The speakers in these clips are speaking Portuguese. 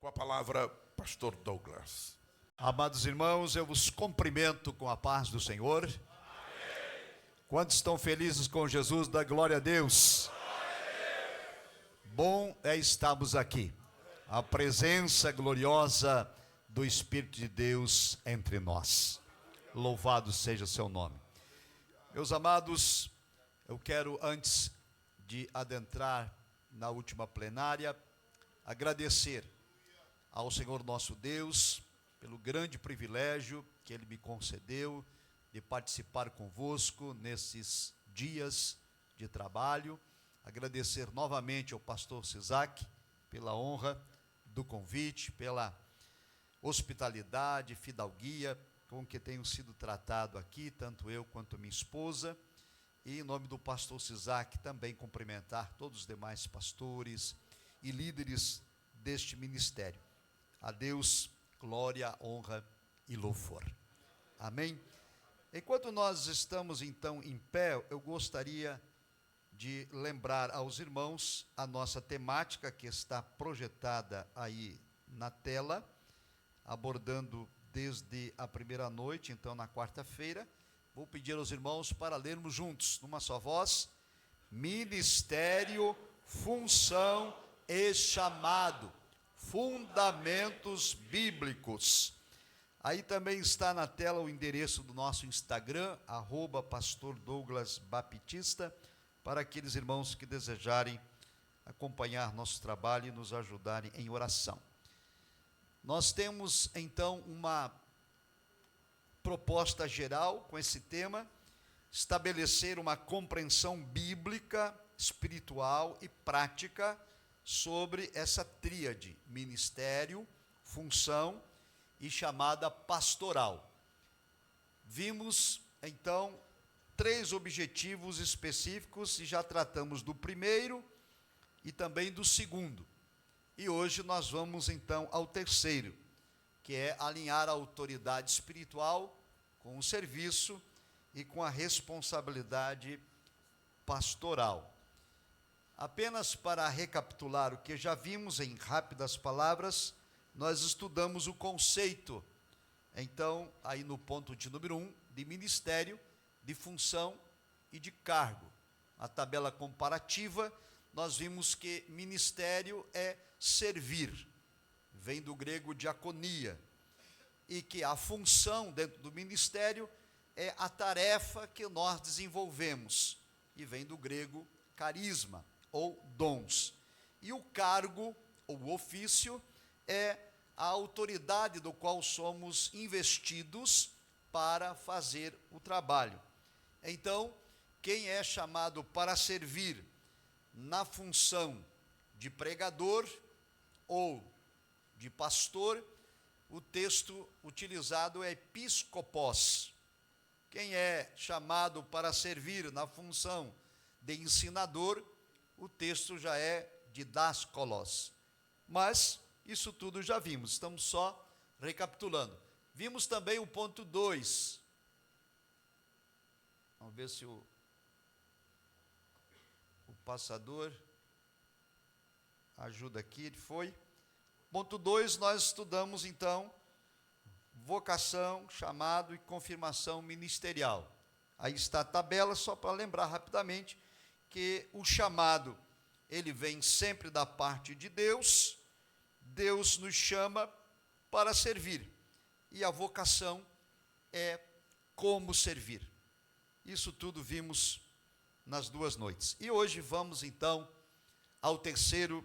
Com a palavra, pastor Douglas. Amados irmãos, eu vos cumprimento com a paz do Senhor. Amém. Quantos estão felizes com Jesus? Dá glória a Deus. Bom é estarmos aqui. A presença gloriosa do Espírito de Deus entre nós. Louvado seja o seu nome. Meus amados, eu quero, antes de adentrar na última plenária, agradecer ao Senhor nosso Deus pelo grande privilégio que Ele me concedeu de participar convosco nesses dias de trabalho. Agradecer novamente ao pastor Sisak pela honra do convite, pela hospitalidade, fidalguia com que tenho sido tratado aqui, tanto eu quanto minha esposa. E em nome do pastor Sisak também cumprimentar todos os demais pastores e líderes deste ministério. A Deus, glória, honra e louvor. Amém? Enquanto nós estamos então em pé, eu gostaria de lembrar aos irmãos a nossa temática que está projetada aí na tela, abordando desde a primeira noite, então na quarta-feira. Vou pedir aos irmãos para lermos juntos, numa só voz: Ministério, função e chamado. Fundamentos bíblicos. Aí também está na tela o endereço do nosso Instagram, @pastor Douglas Baptista, para aqueles irmãos que desejarem acompanhar nosso trabalho e nos ajudarem em oração. Nós temos então uma proposta geral com esse tema: estabelecer uma compreensão bíblica, espiritual e prática sobre essa tríade: ministério, função e chamada pastoral. Vimos então 3 objetivos específicos e já tratamos do primeiro e também do segundo. E hoje nós vamos então ao terceiro, que é alinhar a autoridade espiritual com o serviço e com a responsabilidade pastoral. Apenas para recapitular o que já vimos em rápidas palavras, nós estudamos o conceito, então, aí no ponto de número 1, de ministério, de função e de cargo. A tabela comparativa, nós vimos que ministério é servir, vem do grego diaconia, e que a função dentro do ministério é a tarefa que nós desenvolvemos, e vem do grego carisma, ou dons. E o cargo, ou ofício, é a autoridade do qual somos investidos para fazer o trabalho. Então, quem é chamado para servir na função de pregador ou de pastor, o texto utilizado é episcopos. Quem é chamado para servir na função de ensinador, o texto já é didáskolos. Mas isso tudo já vimos, estamos só recapitulando. Vimos também o ponto 2. Vamos ver se o passador ajuda aqui, ele foi. Ponto 2, nós estudamos então vocação, chamado e confirmação ministerial. Aí está a tabela, só para lembrar rapidamente que o chamado, ele vem sempre da parte de Deus. Deus nos chama para servir, e a vocação é como servir. Isso tudo vimos nas 2 noites. E hoje vamos então ao terceiro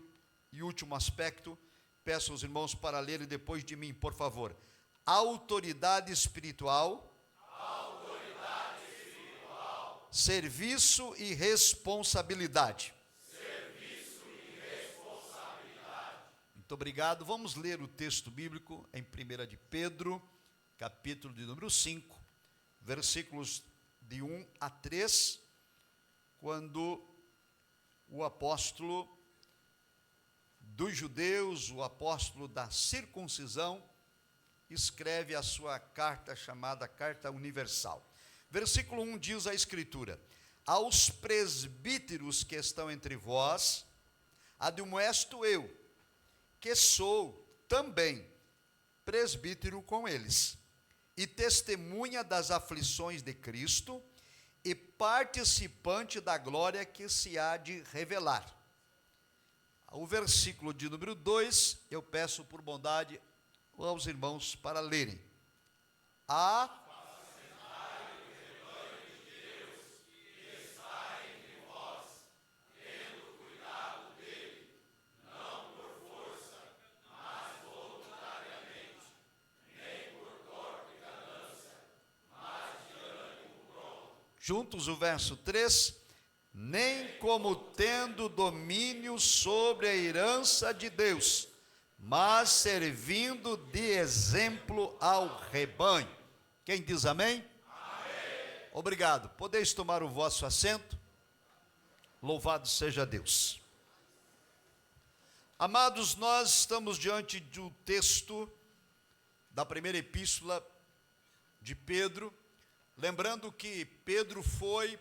e último aspecto. Peço aos irmãos para lerem depois de mim, por favor. Autoridade espiritual. Autoridade espiritual. Serviço e responsabilidade. Serviço e responsabilidade. Muito obrigado. Vamos ler o texto bíblico em 1 de Pedro, capítulo de número 5, versículos de 1 a 3, quando o apóstolo dos judeus, o apóstolo da circuncisão, escreve a sua carta chamada Carta Universal. Versículo 1 diz a Escritura: aos presbíteros que estão entre vós, admoesto eu, que sou também presbítero com eles, e testemunha das aflições de Cristo, e participante da glória que se há de revelar. O versículo de número 2, eu peço por bondade aos irmãos para lerem. Juntos o verso 3, nem como tendo domínio sobre a herança de Deus, mas servindo de exemplo ao rebanho. Quem diz amém? Amém. Obrigado. Podeis tomar o vosso assento? Louvado seja Deus. Amados, nós estamos diante do texto da primeira epístola de Pedro, lembrando que Pedro foi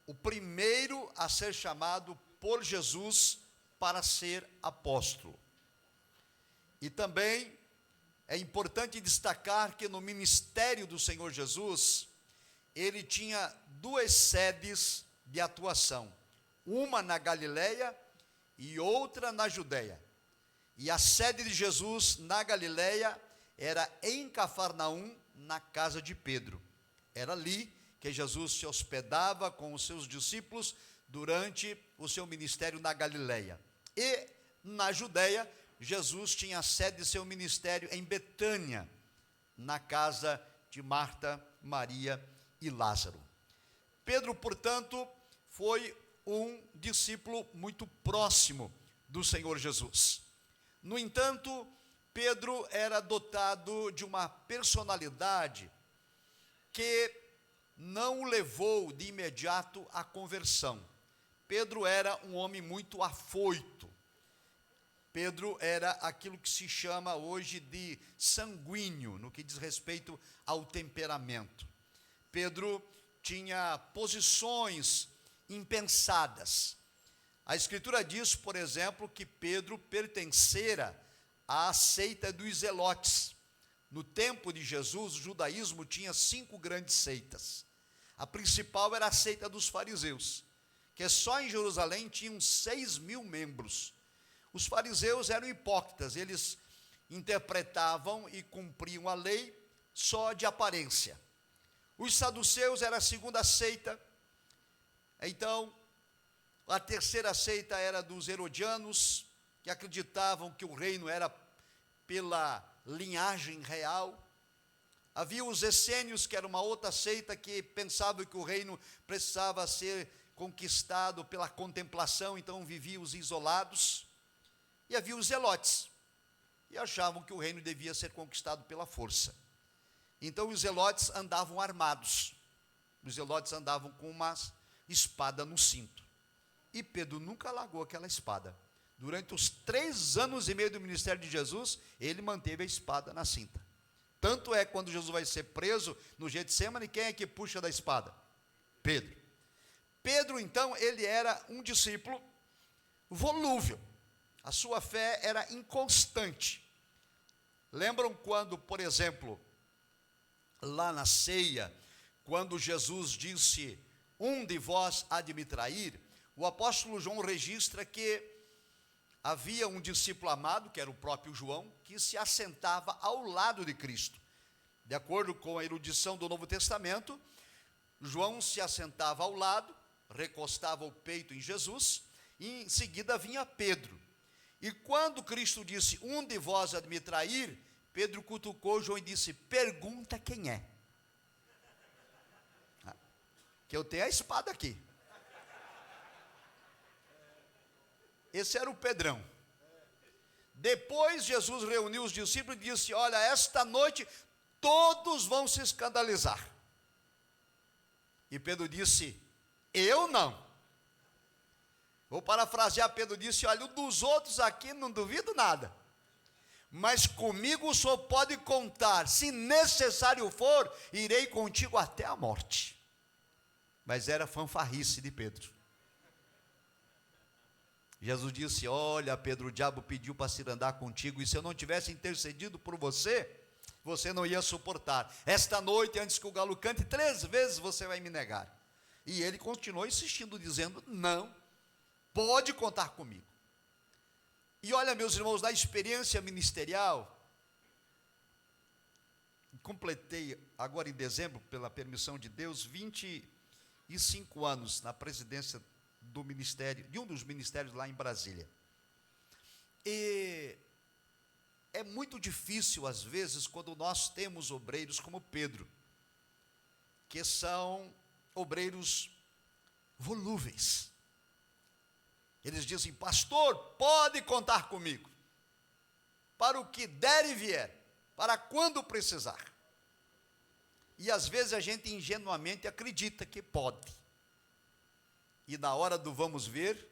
o primeiro a ser chamado por Jesus para ser apóstolo. E também é importante destacar que no ministério do Senhor Jesus, ele tinha duas sedes de atuação, uma na Galileia e outra na Judéia. E a sede de Jesus na Galileia era em Cafarnaum, na casa de Pedro. Era ali que Jesus se hospedava com os seus discípulos durante o seu ministério na Galileia. E na Judéia, Jesus tinha a sede de seu ministério em Betânia, na casa de Marta, Maria e Lázaro. Pedro, portanto, foi um discípulo muito próximo do Senhor Jesus. No entanto, Pedro era dotado de uma personalidade que não o levou de imediato à conversão. Pedro era um homem muito afoito. Pedro era aquilo que se chama hoje de sanguíneo, no que diz respeito ao temperamento. Pedro tinha posições impensadas. A Escritura diz, por exemplo, que Pedro pertencera à seita dos zelotes. No tempo de Jesus, o judaísmo tinha 5 grandes seitas. A principal era a seita dos fariseus, que só em Jerusalém tinham 6.000 membros. Os fariseus eram hipócritas, eles interpretavam e cumpriam a lei só de aparência. Os saduceus era a segunda seita. Então, a terceira seita era dos herodianos, que acreditavam que o reino era pela linhagem real. Havia os essênios, que era uma outra seita que pensava que o reino precisava ser conquistado pela contemplação, então viviam os isolados. E havia os zelotes, e achavam que o reino devia ser conquistado pela força. Então os zelotes andavam armados, os zelotes andavam com uma espada no cinto. E Pedro nunca largou aquela espada. Durante os 3 anos e meio do ministério de Jesus, ele manteve a espada na cinta. Tanto é, quando Jesus vai ser preso no Getsemane, quem é que puxa da espada? Pedro. Pedro, então, ele era um discípulo volúvel. A sua fé era inconstante. Lembram quando, por exemplo, lá na ceia, quando Jesus disse: um de vós há de me trair, o apóstolo João registra que havia um discípulo amado, que era o próprio João, que se assentava ao lado de Cristo. De acordo com a erudição do Novo Testamento, João se assentava ao lado, recostava o peito em Jesus, e em seguida vinha Pedro. E quando Cristo disse: um de vós há de me trair, Pedro cutucou João e disse: pergunta quem é. Que eu tenho a espada aqui. Esse era o Pedrão. Depois Jesus reuniu os discípulos e disse: olha, esta noite todos vão se escandalizar. E Pedro disse: eu não. Vou parafrasear, Pedro disse: olha, dos outros aqui não duvido nada, mas comigo o senhor pode contar, se necessário for, irei contigo até a morte. Mas era fanfarrice de Pedro. Jesus disse: olha, Pedro, o diabo pediu para se andar contigo, e se eu não tivesse intercedido por você, você não ia suportar. Esta noite, antes que o galo cante, 3 vezes você vai me negar. E ele continuou insistindo, dizendo: não, pode contar comigo. E olha, meus irmãos, na experiência ministerial, completei agora em dezembro, pela permissão de Deus, 25 anos na presidência do ministério, de um dos ministérios lá em Brasília. E é muito difícil, às vezes, quando nós temos obreiros como Pedro, que são obreiros volúveis. Eles dizem: pastor, pode contar comigo, para o que der e vier, para quando precisar. E às vezes a gente ingenuamente acredita que pode, e na hora do vamos ver,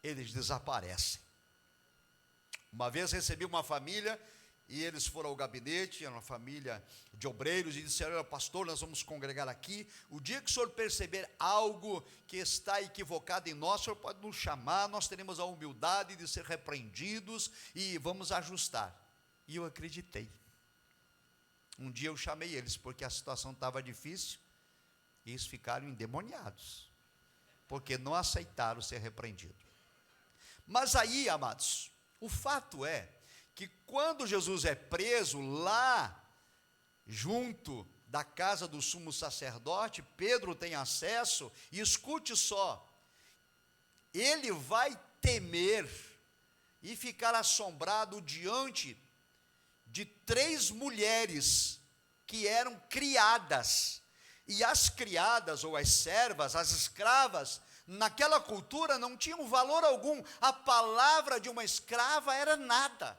eles desaparecem. Uma vez recebi uma família, e eles foram ao gabinete, era uma família de obreiros, e disseram: olha, pastor, nós vamos congregar aqui, o dia que o senhor perceber algo que está equivocado em nós, o senhor pode nos chamar, nós teremos a humildade de ser repreendidos, e vamos ajustar. E eu acreditei. Um dia eu chamei eles, porque a situação estava difícil, e eles ficaram endemoniados, porque não aceitaram ser repreendidos. Mas aí, amados, o fato é que quando Jesus é preso lá, junto da casa do sumo sacerdote, Pedro tem acesso, e escute só, ele vai temer e ficar assombrado diante de 3 mulheres que eram criadas, e as criadas, ou as servas, as escravas, naquela cultura não tinham valor algum. A palavra de uma escrava era nada,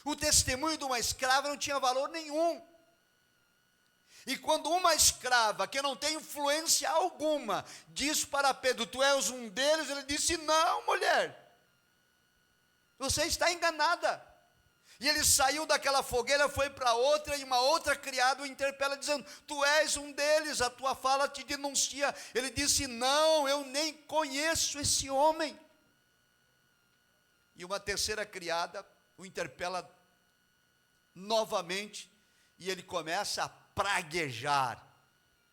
o testemunho de uma escrava não tinha valor nenhum. E quando uma escrava, que não tem influência alguma, diz para Pedro: tu és um deles, ele disse: não, mulher, você está enganada. E ele saiu daquela fogueira, foi para outra, e uma outra criada o interpela, dizendo: tu és um deles, a tua fala te denuncia. Ele disse: não, eu nem conheço esse homem. E uma terceira criada o interpela novamente, e ele começa a praguejar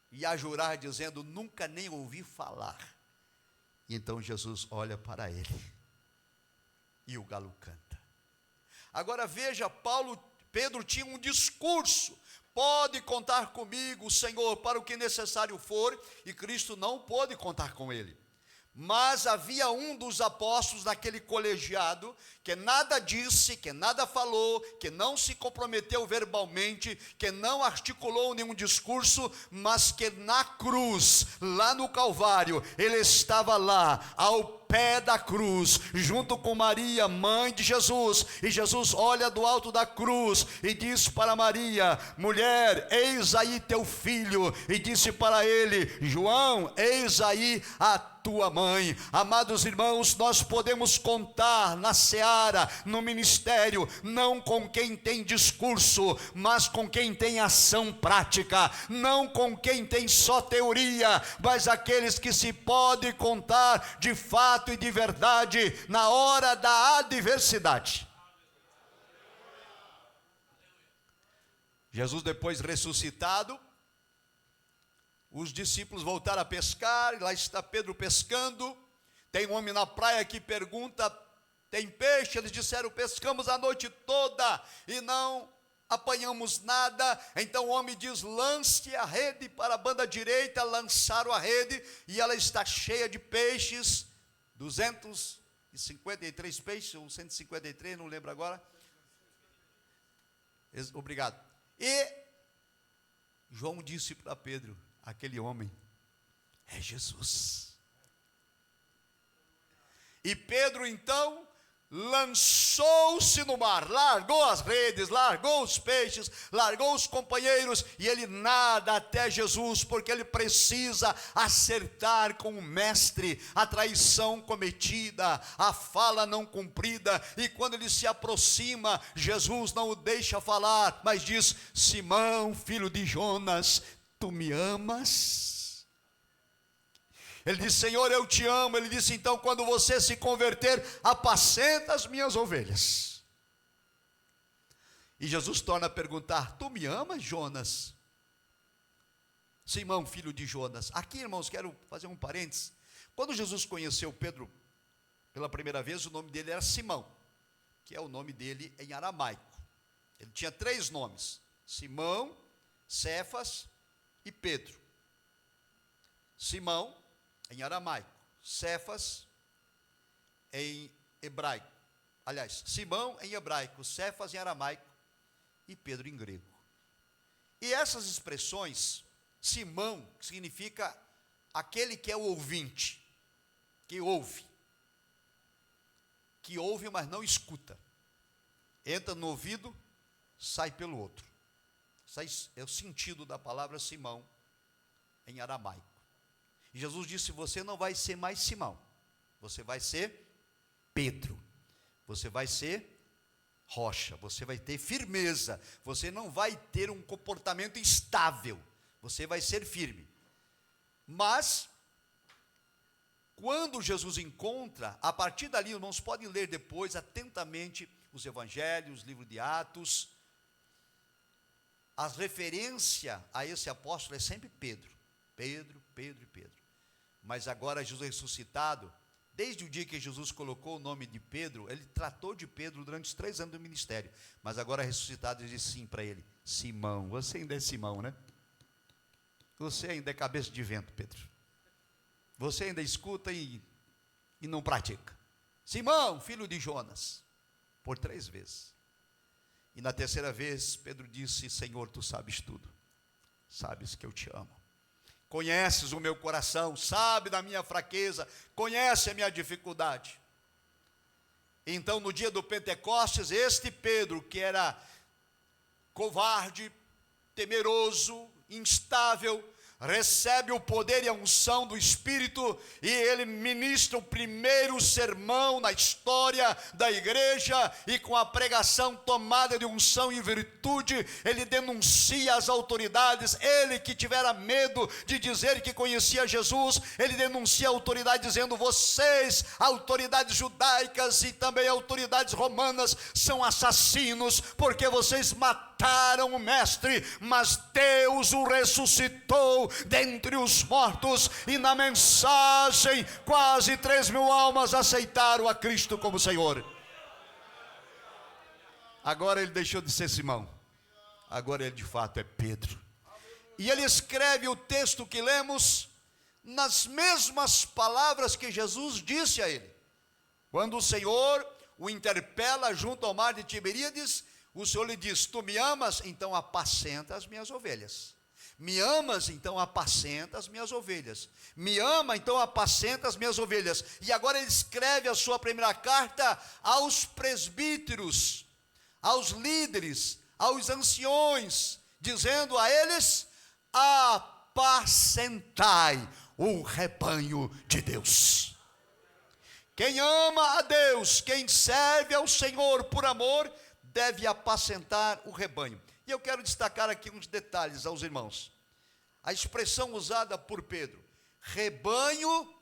e a jurar, dizendo: nunca nem ouvi falar. E então Jesus olha para ele, e o galo canta. Agora veja, Pedro tinha um discurso: pode contar comigo, Senhor, para o que necessário for, e Cristo não pôde contar com ele. Mas havia um dos apóstolos naquele colegiado, que nada disse, que nada falou, que não se comprometeu verbalmente, que não articulou nenhum discurso, mas que na cruz, lá no Calvário, ele estava lá, ao pé da cruz, junto com Maria, mãe de Jesus, e Jesus olha do alto da cruz, e diz para Maria: mulher, eis aí teu filho, e disse para ele: João, eis aí a tua mãe. Amados irmãos, nós podemos contar na seara, no ministério, não com quem tem discurso, mas com quem tem ação prática, não com quem tem só teoria, mas aqueles que se pode contar de fato e de verdade na hora da adversidade. Jesus, depois ressuscitado, os discípulos voltaram a pescar, e lá está Pedro pescando. Tem um homem na praia que pergunta: tem peixe? Eles disseram: pescamos a noite toda e não apanhamos nada. Então o homem diz: lance a rede para a banda direita. Lançaram a rede, e ela está cheia de peixes, 253 peixes, ou 153, não lembro agora. Obrigado. E João disse para Pedro: aquele homem é Jesus. E Pedro então lançou-se no mar, largou as redes, largou os peixes, largou os companheiros, e ele nada até Jesus, porque ele precisa acertar com o mestre a traição cometida, a fala não cumprida. E quando ele se aproxima, Jesus não o deixa falar, mas diz: Simão, filho de Jonas, tu me amas? Ele disse: Senhor, eu te amo. Ele disse: então, quando você se converter, apacenta as minhas ovelhas. E Jesus torna a perguntar: tu me amas, Jonas? Simão, filho de Jonas. Aqui, irmãos, quero fazer um parênteses. Quando Jesus conheceu Pedro pela primeira vez, o nome dele era Simão, que é o nome dele em aramaico. Ele tinha 3 nomes: Simão, Cefas e Pedro. Simão em aramaico, Cefas em hebraico. Aliás, Simão em hebraico, Cefas em aramaico e Pedro em grego. E essas expressões, Simão significa aquele que é o ouvinte, que ouve, mas não escuta. Entra no ouvido, sai pelo outro. Esse é o sentido da palavra Simão em aramaico. E Jesus disse: você não vai ser mais Simão, você vai ser Pedro, você vai ser rocha, você vai ter firmeza, você não vai ter um comportamento instável, você vai ser firme. Mas, quando Jesus encontra, a partir dali, irmãos, podem ler depois atentamente os evangelhos, o livro de Atos, a referência a esse apóstolo é sempre Pedro, Pedro, Pedro e Pedro. Mas agora Jesus ressuscitado, desde o dia que Jesus colocou o nome de Pedro, ele tratou de Pedro durante os 3 anos do ministério, mas agora ressuscitado, ele disse sim para ele: Simão, você ainda é Simão, né? Você ainda é cabeça de vento, Pedro. Você ainda escuta e não pratica. Simão, filho de Jonas, por 3 vezes. E na 3ª vez, Pedro disse: Senhor, tu sabes tudo, sabes que eu te amo. Conheces o meu coração, sabe da minha fraqueza, conhece a minha dificuldade. Então, no dia do Pentecostes, este Pedro, que era covarde, temeroso, instável, recebe o poder e a unção do Espírito, e ele ministra o primeiro sermão na história da igreja, e com a pregação tomada de unção e virtude, ele denuncia as autoridades. Ele que tivera medo de dizer que conhecia Jesus, ele denuncia a autoridade dizendo: vocês, autoridades judaicas e também autoridades romanas, são assassinos, porque vocês mataram o mestre, mas Deus o ressuscitou dentre os mortos, e na mensagem quase 3.000 almas aceitaram a Cristo como Senhor. Agora ele deixou de ser Simão, agora ele de fato é Pedro. E ele escreve o texto que lemos nas mesmas palavras que Jesus disse a ele. Quando o Senhor o interpela junto ao mar de Tiberíades, o Senhor lhe diz: tu me amas? Então apacenta as minhas ovelhas. Me amas? Então apacenta as minhas ovelhas. Me ama? Então apacenta as minhas ovelhas. E agora ele escreve a sua primeira carta aos presbíteros, aos líderes, aos anciões, dizendo a eles: apacentai o rebanho de Deus. Quem ama a Deus, quem serve ao Senhor por amor, deve apacentar o rebanho. E eu quero destacar aqui uns detalhes aos irmãos. A expressão usada por Pedro, rebanho,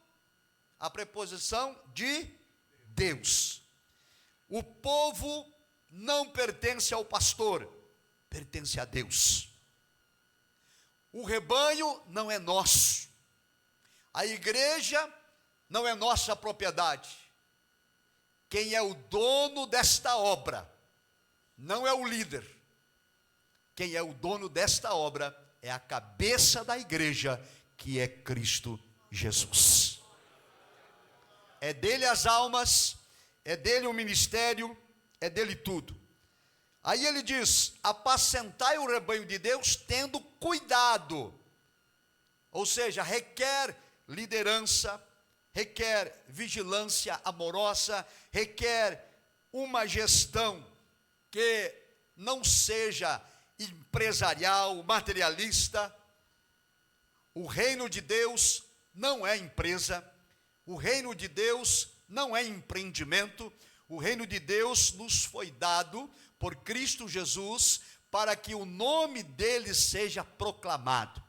a preposição de Deus. O povo não pertence ao pastor, pertence a Deus. O rebanho não é nosso. A igreja não é nossa propriedade. Quem é o dono desta obra não é o líder. Quem é o dono desta obra é a cabeça da igreja, que é Cristo Jesus. É dele as almas, é dele o ministério, é dele tudo. Aí ele diz: apacentai o rebanho de Deus tendo cuidado. Ou seja, requer liderança, requer vigilância amorosa, requer uma gestão que não seja empresarial, materialista. O reino de Deus não é empresa, o reino de Deus não é empreendimento. O reino de Deus nos foi dado por Cristo Jesus para que o nome dele seja proclamado.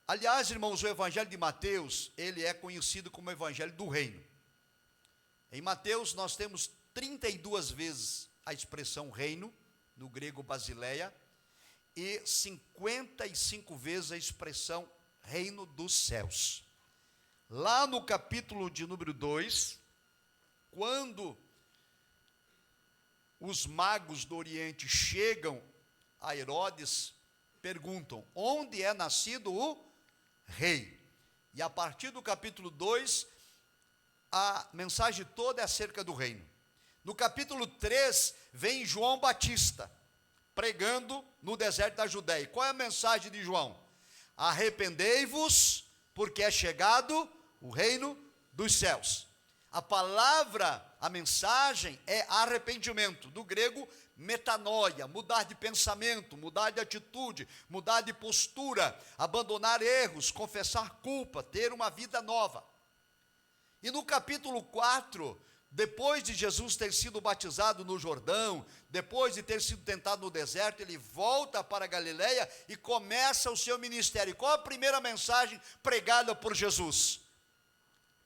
Aliás, irmãos, o evangelho de Mateus, ele é conhecido como o evangelho do reino. Em Mateus nós temos 32 vezes a expressão reino, no grego basileia, e 55 vezes a expressão reino dos céus. Lá no capítulo de número 2, quando os magos do Oriente chegam a Herodes, perguntam: onde é nascido o rei? E a partir do capítulo 2, a mensagem toda é acerca do reino. No capítulo 3, vem João Batista, pregando no deserto da Judéia. Qual é a mensagem de João? Arrependei-vos, porque é chegado o reino dos céus. A palavra, a mensagem é arrependimento, do grego metanoia, mudar de pensamento, mudar de atitude, mudar de postura, abandonar erros, confessar culpa, ter uma vida nova. E no capítulo 4, depois de Jesus ter sido batizado no Jordão, depois de ter sido tentado no deserto, ele volta para a Galileia e começa o seu ministério. Qual a primeira mensagem pregada por Jesus?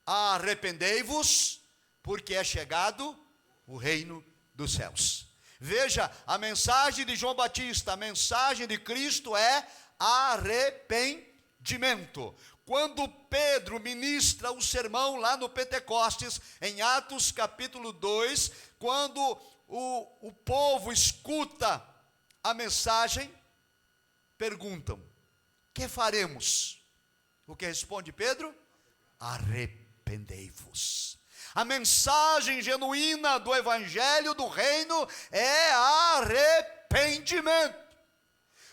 Arrependei-vos, porque é chegado o reino dos céus. Veja, a mensagem de João Batista, a mensagem de Cristo é arrependimento. Quando Pedro ministra o sermão lá no Pentecostes, em Atos capítulo 2, quando o povo escuta a mensagem, perguntam: que faremos? O que responde Pedro? Arrependei-vos. A mensagem genuína do evangelho do reino é arrependimento.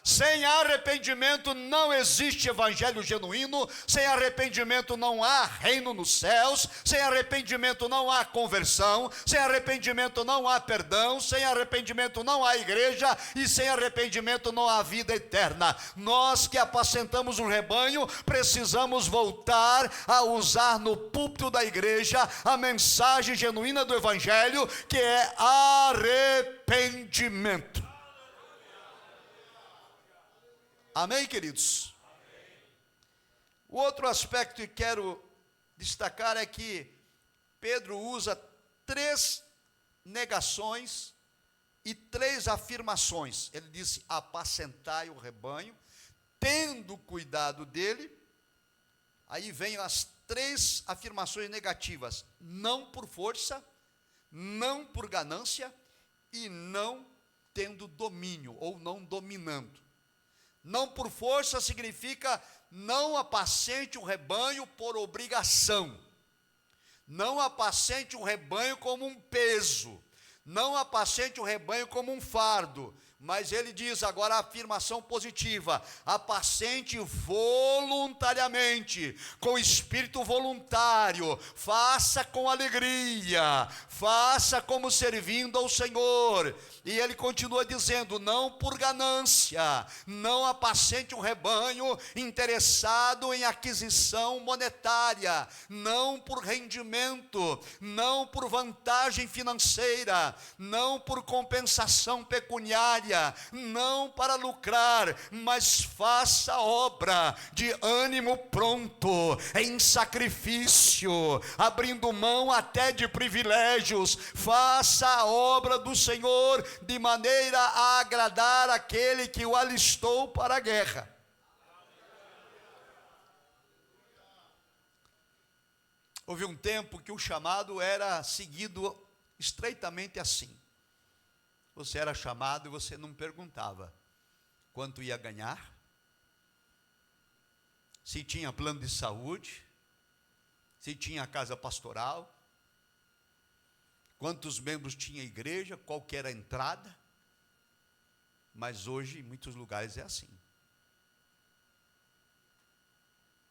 Sem arrependimento não existe evangelho genuíno, sem arrependimento não há reino nos céus, sem arrependimento não há conversão, sem arrependimento não há perdão, sem arrependimento não há igreja e sem arrependimento não há vida eterna. Nós que apacentamos o rebanho precisamos voltar a usar no púlpito da igreja a mensagem genuína do evangelho, que é arrependimento. Amém, queridos? Amém. O outro aspecto que quero destacar é que Pedro usa 3 negações e 3 afirmações. Ele disse: apacentai o rebanho, tendo cuidado dele. Aí vem as 3 afirmações negativas: não por força, não por ganância e não tendo domínio ou não dominando. Não por força significa não apacente o rebanho por obrigação. Não apacente o rebanho como um peso. Não apacente o rebanho como um fardo. Mas ele diz agora a afirmação positiva: apacente voluntariamente, com espírito voluntário, faça com alegria, faça como servindo ao Senhor. E ele continua dizendo: não por ganância, não apacente um rebanho interessado em aquisição monetária, não por rendimento, não por vantagem financeira, não por compensação pecuniária, não para lucrar, mas faça a obra de ânimo pronto, em sacrifício, abrindo mão até de privilégios. Faça a obra do Senhor de maneira a agradar aquele que o alistou para a guerra. Houve um tempo que o chamado era seguido estreitamente assim. Você era chamado e você não perguntava quanto ia ganhar, se tinha plano de saúde, se tinha casa pastoral, quantos membros tinha a igreja, qual que era a entrada. Mas hoje, em muitos lugares, é assim.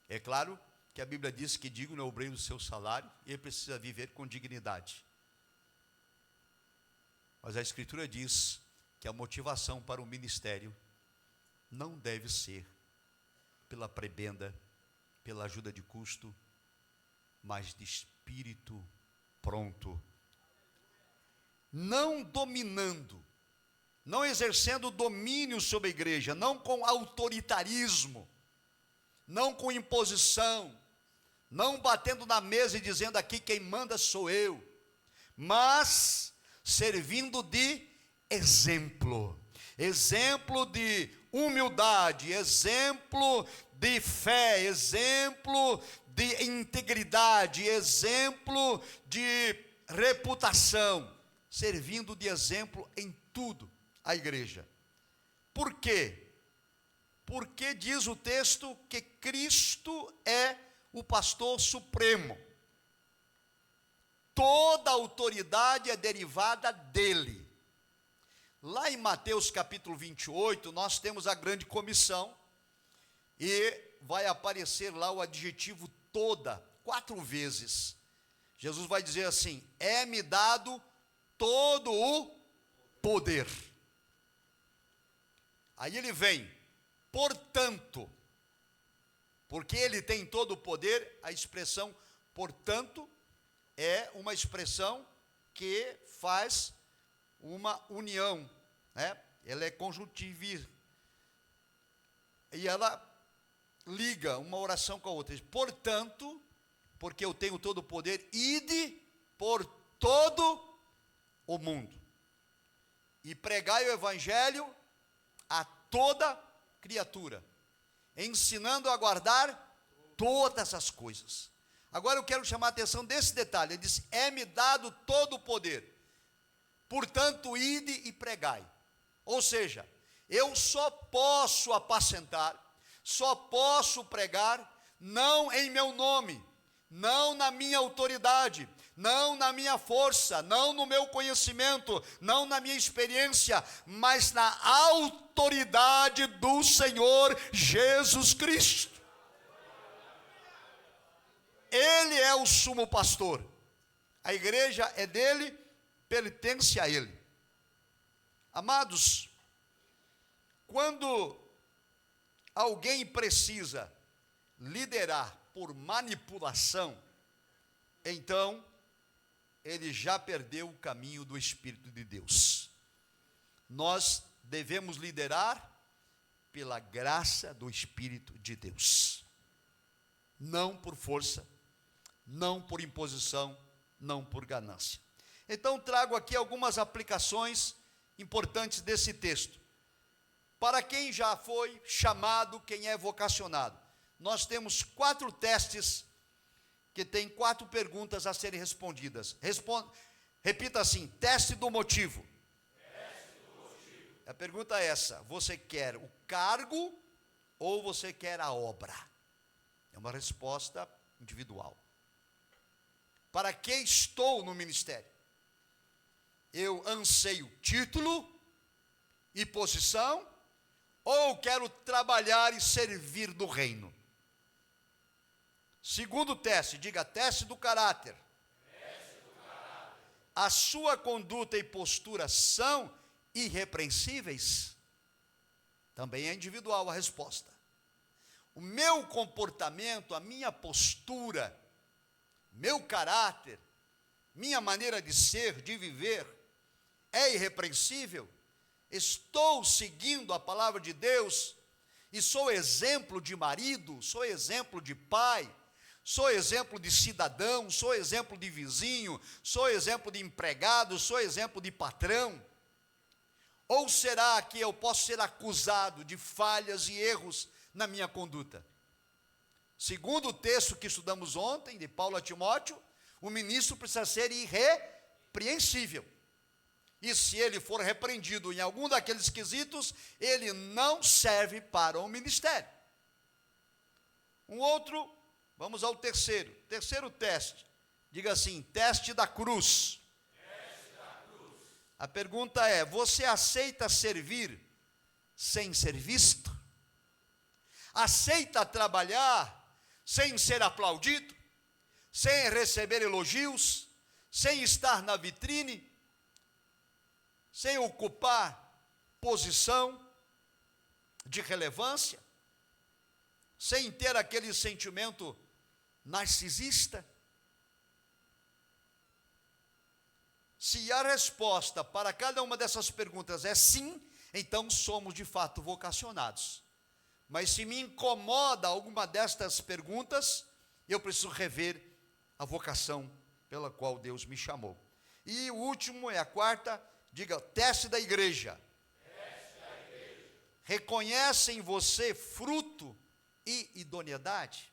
É claro que a Bíblia diz que digno é o obreiro do seu salário, e ele precisa viver com dignidade. Mas a Escritura diz que a motivação para o ministério não deve ser pela prebenda, pela ajuda de custo, mas de espírito pronto. Não dominando, não exercendo domínio sobre a igreja, não com autoritarismo, não com imposição, não batendo na mesa e dizendo aqui quem manda sou eu, mas servindo de exemplo, exemplo de humildade, exemplo de fé, exemplo de integridade, exemplo de reputação, servindo de exemplo em tudo a igreja. Por quê? Porque diz o texto que Cristo é o pastor supremo. Toda autoridade é derivada dele. Lá em Mateus capítulo 28, nós temos a grande comissão, e vai aparecer lá o adjetivo toda, 4 vezes. Jesus vai dizer assim: é-me dado todo o poder. Aí ele vem, portanto, porque ele tem todo o poder. A expressão portanto é uma expressão que faz uma união, né? Ela é conjuntiva e ela liga uma oração com a outra. Portanto, porque eu tenho todo o poder, ide por todo o mundo e pregai o evangelho a toda criatura, ensinando a guardar todas as coisas. Agora eu quero chamar a atenção desse detalhe. Ele diz: é-me dado todo o poder, portanto ide e pregai. Ou seja, eu só posso apacentar, só posso pregar, não em meu nome, não na minha autoridade, não na minha força, não no meu conhecimento, não na minha experiência, mas na autoridade do Senhor Jesus Cristo. Ele é o sumo pastor, a igreja é dele, pertence a ele. Amados, quando alguém precisa liderar por manipulação, então ele já perdeu o caminho do Espírito de Deus. Nós devemos liderar pela graça do Espírito de Deus, não por força, não por imposição, não por ganância. Então trago aqui algumas aplicações importantes desse texto. Para quem já foi chamado, quem é vocacionado, nós temos 4 testes que tem 4 perguntas a serem respondidas. Repita assim: teste do motivo. Teste do motivo. A pergunta é essa: você quer o cargo ou você quer a obra? É uma resposta individual. Para que estou no ministério? Eu anseio título e posição, ou quero trabalhar e servir do reino? Segundo teste, diga: teste do caráter. Teste do caráter. A sua conduta e postura são irrepreensíveis? Também é individual a resposta. O meu comportamento, a minha postura, meu caráter, minha maneira de ser, de viver, é irrepreensível? Estou seguindo a palavra de Deus e sou exemplo de marido, sou exemplo de pai, sou exemplo de cidadão, sou exemplo de vizinho, sou exemplo de empregado, sou exemplo de patrão? Ou será que eu posso ser acusado de falhas e erros na minha conduta? Segundo o texto que estudamos ontem, de Paulo a Timóteo, o ministro precisa ser irrepreensível. E se ele for repreendido em algum daqueles quesitos, ele não serve para o ministério. Um outro, vamos ao terceiro teste. Diga assim: teste da cruz. Teste da cruz. A pergunta é: você aceita servir sem ser visto? Aceita trabalhar sem ser aplaudido? Sem receber elogios? Sem estar na vitrine? Sem ocupar posição de relevância? Sem ter aquele sentimento narcisista? Se a resposta para cada uma dessas perguntas é sim, então somos de fato vocacionados. Mas se me incomoda alguma destas perguntas, eu preciso rever a vocação pela qual Deus me chamou. E o último é a quarta, diga, teste da igreja. Reconhece em você fruto e idoneidade?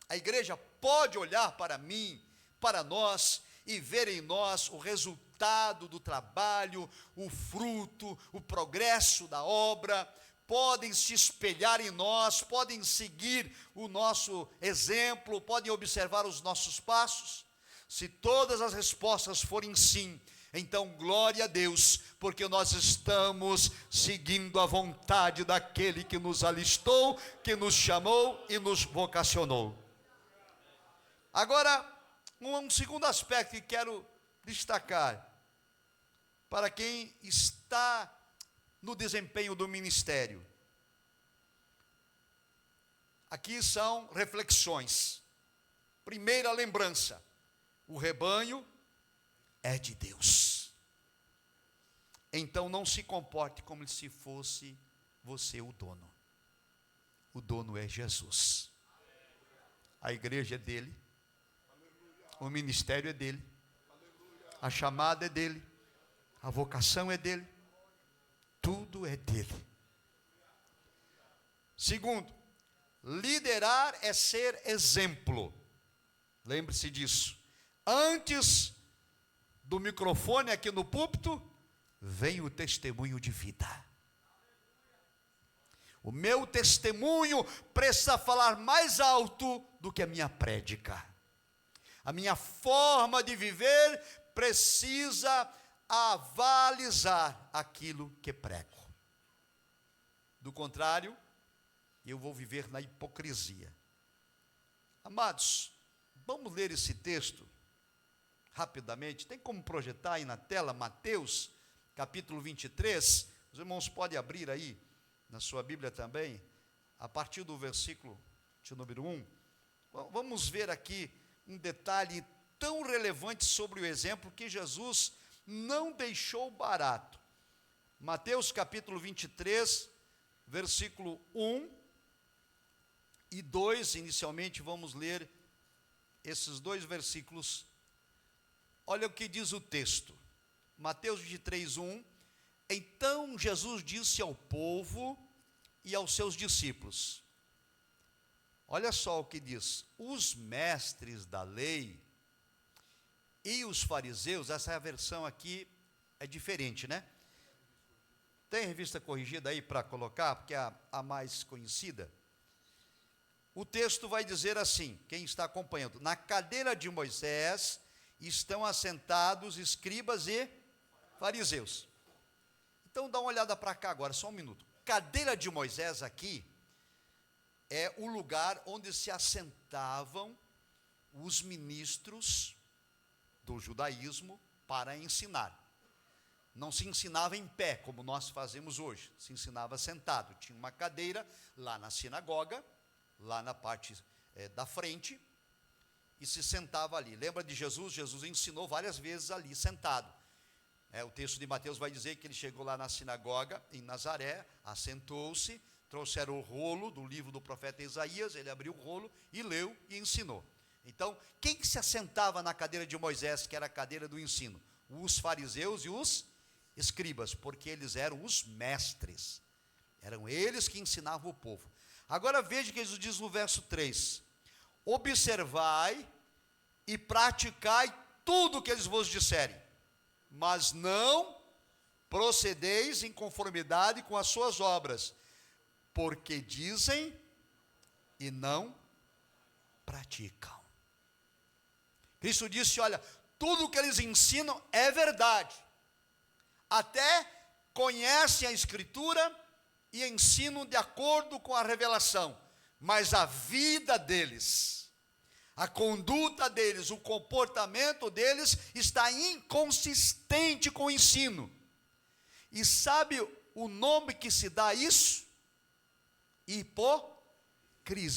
A igreja pode olhar para mim, para nós, e ver em nós o resultado do trabalho, o fruto, o progresso da obra, podem se espelhar em nós, podem seguir o nosso exemplo, podem observar os nossos passos? Se todas as respostas forem sim, então glória a Deus, porque nós estamos seguindo a vontade daquele que nos alistou, que nos chamou e nos vocacionou. Agora, um segundo aspecto que quero destacar, para quem está no desempenho do ministério. Aqui são reflexões. Primeira lembrança: o rebanho é de Deus. Então não se comporte como se fosse você o dono. O dono é Jesus. A igreja é dele. O ministério é dele. A chamada é dele. A vocação é dele. Tudo é dele. Segundo, liderar é ser exemplo. Lembre-se disso. Antes do microfone aqui no púlpito, vem o testemunho de vida. O meu testemunho precisa falar mais alto do que a minha prédica. A minha forma de viver precisa avalizar aquilo que prego. Do contrário, eu vou viver na hipocrisia. Amados, vamos ler esse texto rapidamente. Tem como projetar aí na tela Mateus, capítulo 23? Os irmãos podem abrir aí na sua Bíblia também, a partir do versículo de número 1. Vamos ver aqui um detalhe tão relevante sobre o exemplo que Jesus não deixou barato. Mateus capítulo 23, versículo 1 e 2, inicialmente vamos ler esses dois versículos. Olha o que diz o texto. Mateus 23, 1. Então Jesus disse ao povo e aos seus discípulos. Olha só o que diz. Os mestres da lei e os fariseus, essa versão aqui é diferente, né? Tem revista corrigida aí para colocar, porque é a mais conhecida. O texto vai dizer assim, quem está acompanhando: na cadeira de Moisés estão assentados escribas e fariseus. Então dá uma olhada para cá agora, só um minuto. Cadeira de Moisés aqui é o lugar onde se assentavam os ministros do judaísmo para ensinar. Não se ensinava em pé, como nós fazemos hoje, se ensinava sentado. Tinha uma cadeira lá na sinagoga, lá na parte da frente, e se sentava ali. Lembra de Jesus? Jesus ensinou várias vezes ali, sentado. O texto de Mateus vai dizer que ele chegou lá na sinagoga, em Nazaré, assentou-se, trouxeram o rolo do livro do profeta Isaías, ele abriu o rolo e leu e ensinou. Então, quem se assentava na cadeira de Moisés, que era a cadeira do ensino? Os fariseus e os escribas, porque eles eram os mestres. Eram eles que ensinavam o povo. Agora veja o que Jesus diz no verso 3. Observai e praticai tudo o que eles vos disserem, mas não procedeis em conformidade com as suas obras, porque dizem e não praticam. Cristo disse, olha, tudo o que eles ensinam é verdade, até conhecem a Escritura e ensinam de acordo com a revelação, mas a vida deles, a conduta deles, o comportamento deles está inconsistente com o ensino. E sabe o nome que se dá a isso? Hipocrisia.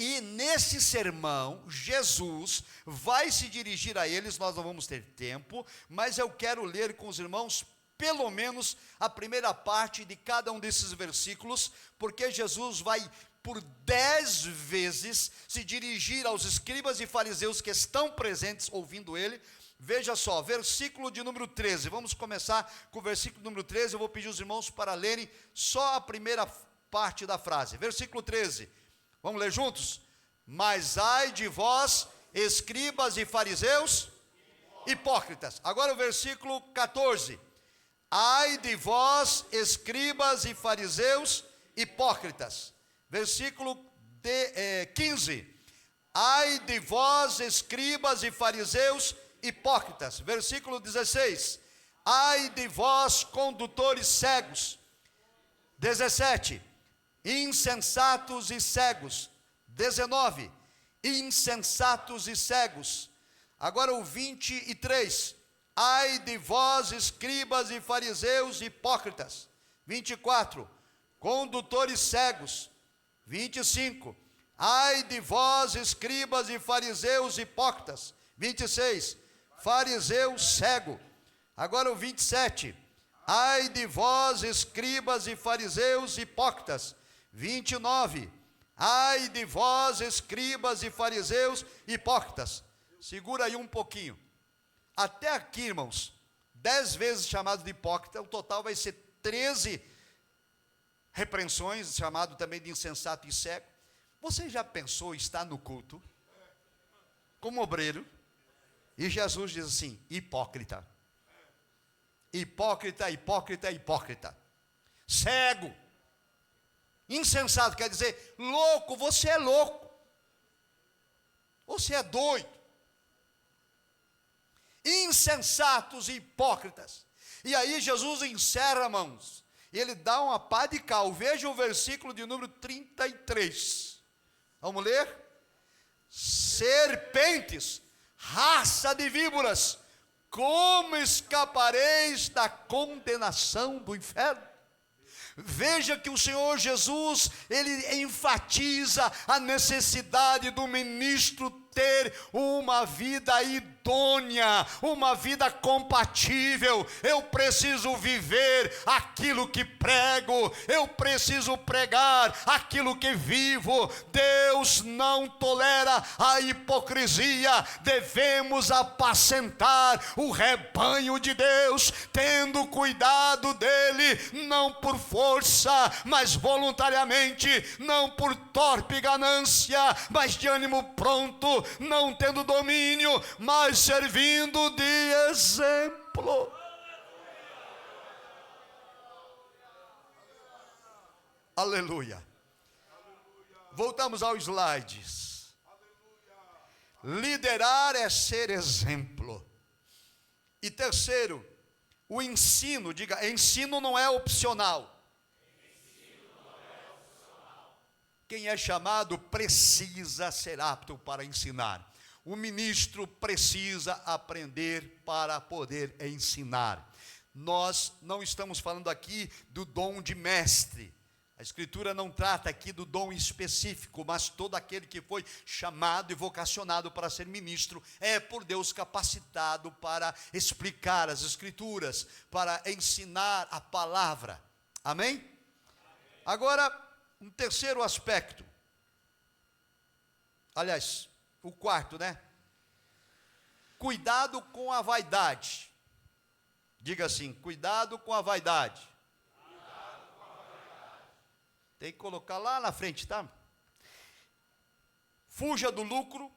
E nesse sermão, Jesus vai se dirigir a eles, nós não vamos ter tempo, mas eu quero ler com os irmãos pelo menos a primeira parte de cada um desses versículos, porque Jesus vai por 10 vezes se dirigir aos escribas e fariseus que estão presentes ouvindo ele. Veja só, versículo de número 13, vamos começar com o versículo número 13, eu vou pedir os irmãos para lerem só a primeira parte da frase, versículo 13, vamos ler juntos? Mas ai de vós, escribas e fariseus, hipócritas. Agora o versículo 14, ai de vós, escribas e fariseus, hipócritas. Versículo 15, ai de vós, escribas e fariseus, hipócritas. Versículo 16, ai de vós, condutores cegos. 17, insensatos e cegos. 19, insensatos e cegos. Agora o 23, ai de vós, escribas e fariseus hipócritas. 24, condutores cegos. 25, ai de vós, escribas e fariseus hipócritas. 26, fariseu cego. Agora o 27, ai de vós, escribas e fariseus hipócritas. 29, ai de vós, escribas e fariseus hipócritas. Segura aí um pouquinho. Até aqui, irmãos, 10 vezes chamado de hipócrita, o total vai ser 13 repreensões, chamado também de insensato e cego. Você já pensou em estar no culto, como obreiro, e Jesus diz assim, hipócrita. Hipócrita, hipócrita, hipócrita. Cego. Insensato quer dizer, louco, você é louco. Você é doido. Insensatos e hipócritas. E aí Jesus encerra, irmãos, e ele dá uma pá de cal. Veja o versículo de número 33. Vamos ler? Serpentes, raça de víboras, como escapareis da condenação do inferno? Veja que o Senhor Jesus, ele enfatiza a necessidade do ministro ter uma vida idônea, uma vida compatível. Eu preciso viver aquilo que prego, eu preciso pregar aquilo que vivo. Deus não tolera a hipocrisia. Devemos apacentar o rebanho de Deus, tendo cuidado dele, não por força, mas voluntariamente, não por torpe ganância, mas de ânimo pronto, não tendo domínio, mas servindo de exemplo. Aleluia. Voltamos aos slides. Liderar é ser exemplo. E terceiro, o ensino, diga, ensino não é opcional. Quem é chamado precisa ser apto para ensinar. O ministro precisa aprender para poder ensinar. Nós não estamos falando aqui do dom de mestre. A Escritura não trata aqui do dom específico, mas todo aquele que foi chamado e vocacionado para ser ministro é por Deus capacitado para explicar as Escrituras, para ensinar a palavra. Amém? Agora, um terceiro aspecto, aliás, o quarto, né? Cuidado com a vaidade. Diga assim, cuidado com a vaidade. Cuidado com a vaidade. Tem que colocar lá na frente, tá? Fuja do lucro,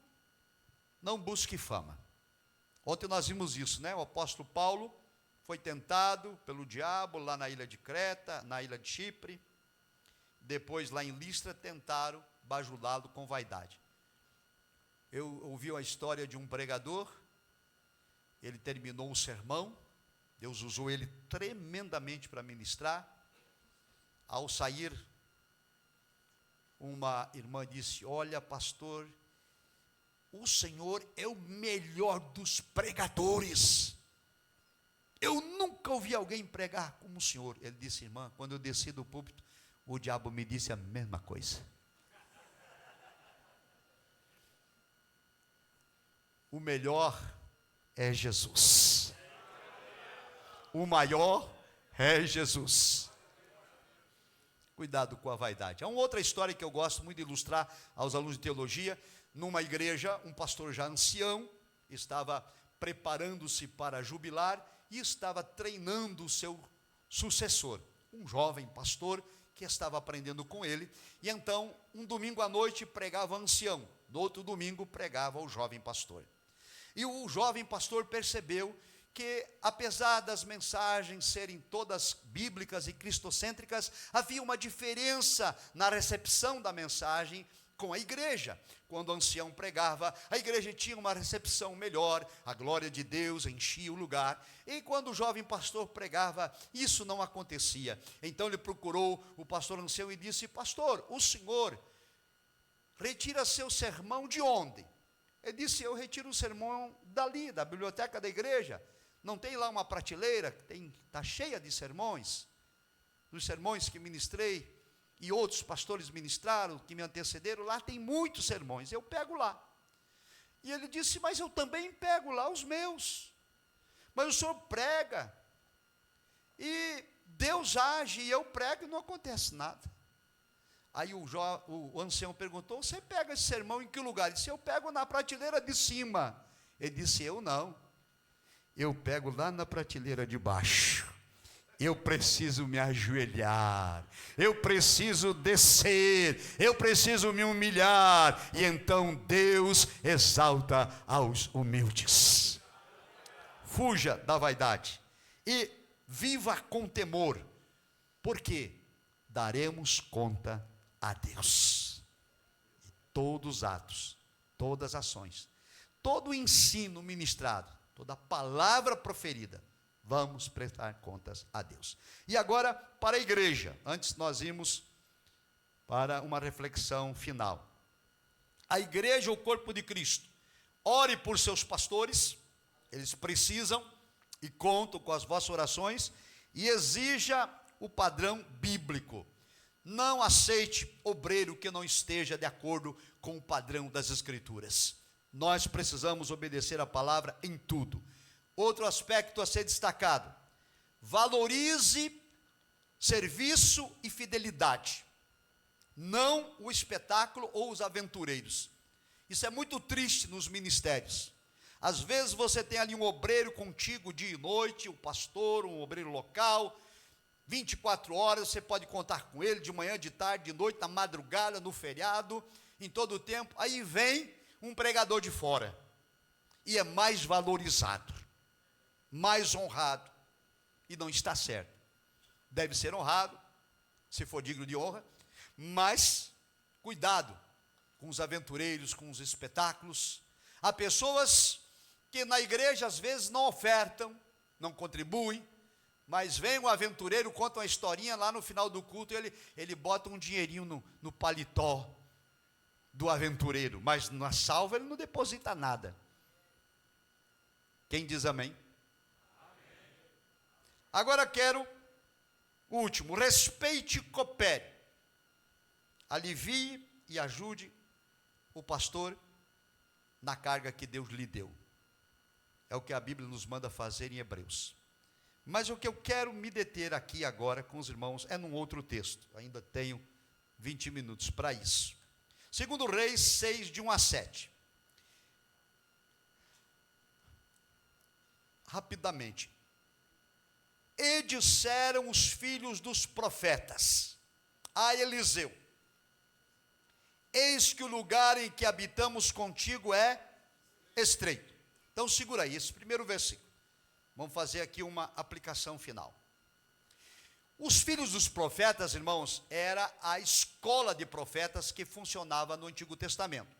não busque fama. Ontem nós vimos isso, né? O apóstolo Paulo foi tentado pelo diabo lá na ilha de Creta, na ilha de Chipre. Depois, lá em Listra, tentaram bajulá-lo com vaidade. Eu ouvi a história de um pregador, ele terminou um sermão, Deus usou ele tremendamente para ministrar. Ao sair, uma irmã disse, olha pastor, o senhor é o melhor dos pregadores. Eu nunca ouvi alguém pregar como o senhor. Ele disse, irmã, quando eu desci do púlpito, o diabo me disse a mesma coisa. O melhor é Jesus. O maior é Jesus. Cuidado com a vaidade. Há uma outra história que eu gosto muito de ilustrar aos alunos de teologia. Numa igreja, um pastor já ancião estava preparando-se para jubilar e estava treinando o seu sucessor, um jovem pastor que estava aprendendo com ele. E então, um domingo à noite pregava o ancião, no outro domingo pregava o jovem pastor. E o jovem pastor percebeu que, apesar das mensagens serem todas bíblicas e cristocêntricas, havia uma diferença na recepção da mensagem com a igreja. Quando o ancião pregava, a igreja tinha uma recepção melhor, a glória de Deus enchia o lugar. E quando o jovem pastor pregava, isso não acontecia. Então ele procurou o pastor ancião e disse: pastor, o senhor retira seu sermão de onde? Ele disse: eu retiro o sermão dali, da biblioteca da igreja. Não tem lá uma prateleira, está cheia de sermões, dos sermões que ministrei, e outros pastores ministraram, que me antecederam, lá tem muitos sermões, eu pego lá. E ele disse: mas eu também pego lá os meus, mas o senhor prega, e Deus age, e eu prego e não acontece nada. Aí o ancião perguntou: você pega esse sermão em que lugar? Ele disse: eu pego na prateleira de cima. Ele disse: eu não, eu pego lá na prateleira de baixo. Eu preciso me ajoelhar, eu preciso descer, eu preciso me humilhar, e então Deus exalta aos humildes. Fuja da vaidade e viva com temor, porque daremos conta a Deus. E todos os atos, todas as ações, todo o ensino ministrado, toda a palavra proferida, vamos prestar contas a Deus. E agora, para a igreja, antes nós irmos para uma reflexão final. A igreja, o corpo de Cristo, ore por seus pastores, eles precisam e contam com as vossas orações, e exija o padrão bíblico. Não aceite obreiro que não esteja de acordo com o padrão das Escrituras. Nós precisamos obedecer a palavra em tudo. Outro aspecto a ser destacado: valorize serviço e fidelidade, não o espetáculo ou os aventureiros. Isso é muito triste nos ministérios. Às vezes você tem ali um obreiro contigo dia e noite, um pastor, um obreiro local, 24 horas, você pode contar com ele, de manhã, de tarde, de noite, na madrugada, no feriado, em todo o tempo. Aí vem um pregador de fora, e é mais valorizado, mais honrado, e não está certo. Deve ser honrado, se for digno de honra, mas cuidado com os aventureiros, com os espetáculos. Há pessoas que na igreja às vezes não ofertam, não contribuem, mas vem um aventureiro, conta uma historinha lá no final do culto, ele bota um dinheirinho no paletó do aventureiro, mas na salva ele não deposita nada. Quem diz amém? Agora quero o último: respeite e coopere, alivie e ajude o pastor na carga que Deus lhe deu. É o que a Bíblia nos manda fazer em Hebreus. Mas o que eu quero me deter aqui agora com os irmãos é num outro texto. Ainda tenho 20 minutos para isso. 2 Reis 6, de 1 a 7. Rapidamente. E disseram os filhos dos profetas a Eliseu: eis que o lugar em que habitamos contigo é estreito. Então segura aí, esse primeiro versículo. Vamos fazer aqui uma aplicação final. Os filhos dos profetas, irmãos, era a escola de profetas que funcionava no Antigo Testamento.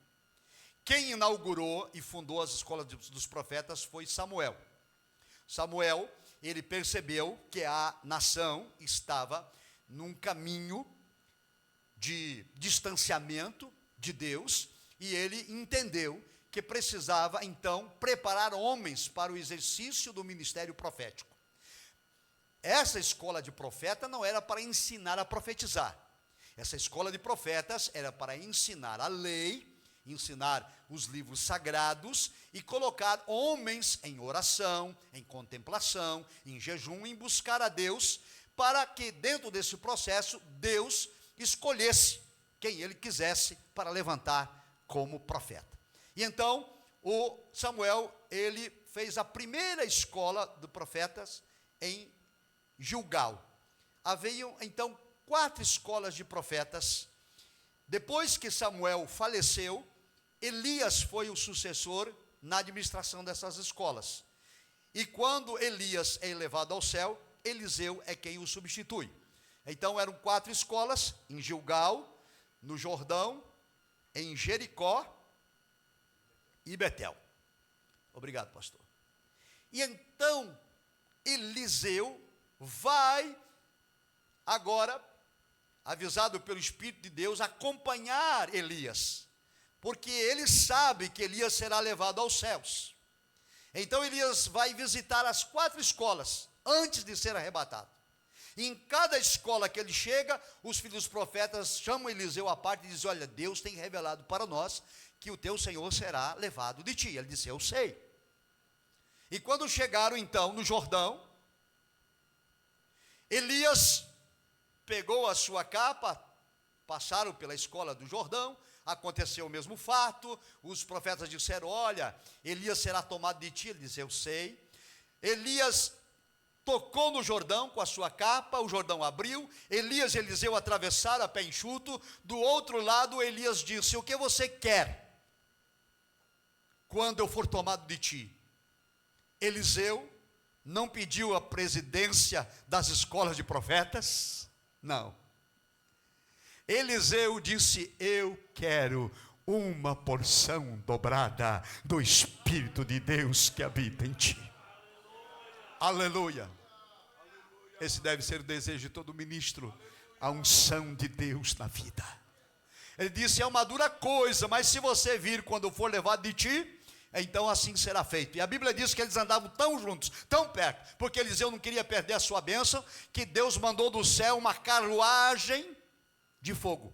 Quem inaugurou e fundou as escolas dos profetas foi Samuel. Samuel, ele percebeu que a nação estava num caminho de distanciamento de Deus, e ele entendeu que precisava então preparar homens para o exercício do ministério profético. Essa escola de profeta não era para ensinar a profetizar. Essa escola de profetas era para ensinar a lei ensinar os livros sagrados e colocar homens em oração, em contemplação, em jejum, em buscar a Deus, para que dentro desse processo Deus escolhesse quem ele quisesse para levantar como profeta. E então o Samuel, ele fez a primeira escola de profetas em Gilgal. Haviam então 4 escolas de profetas. Depois que Samuel faleceu, Elias foi o sucessor na administração dessas escolas. E quando Elias é elevado ao céu, Eliseu é quem o substitui. Então eram 4 escolas, em Gilgal, no Jordão, em Jericó e Betel. Obrigado, pastor. E então Eliseu vai agora, avisado pelo Espírito de Deus, acompanhar Elias, porque ele sabe que Elias será levado aos céus. Então Elias vai visitar as 4 escolas antes de ser arrebatado. E em cada escola que ele chega, os filhos dos profetas chamam Eliseu à parte e dizem: olha, Deus tem revelado para nós que o teu Senhor será levado de ti. Ele disse: eu sei. E quando chegaram então no Jordão, Elias pegou a sua capa, passaram pela escola do Jordão, aconteceu o mesmo fato, os profetas disseram: olha, Elias será tomado de ti. Ele disse: eu sei. Elias tocou no Jordão com a sua capa, o Jordão abriu, Elias e Eliseu atravessaram a pé enxuto. Do outro lado, Elias disse: o que você quer quando eu for tomado de ti? Eliseu não pediu a presidência das escolas de profetas, não. Eliseu disse: eu quero uma porção dobrada do Espírito de Deus que habita em ti. Aleluia. Esse deve ser o desejo de todo ministro, a unção de Deus na vida. Ele disse: é uma dura coisa, mas se você vir quando eu for levado de ti, então assim será feito. E a Bíblia diz que eles andavam tão juntos, tão perto, porque Eliseu não queria perder a sua bênção, que Deus mandou do céu uma carruagem de fogo.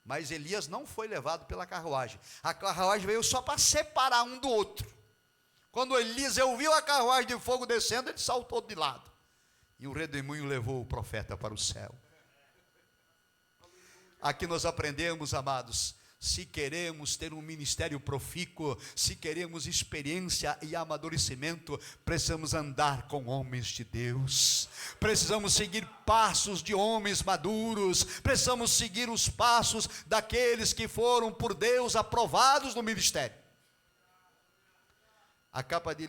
Mas Elias não foi levado pela carruagem. A carruagem veio só para separar um do outro. Quando Eliseu viu a carruagem de fogo descendo, ele saltou de lado. E o redemoinho levou o profeta para o céu. Aqui nós aprendemos, amados, se queremos ter um ministério profícuo, se queremos experiência e amadurecimento, precisamos andar com homens de Deus, precisamos seguir passos de homens maduros, precisamos seguir os passos daqueles que foram por Deus aprovados no ministério. A capa de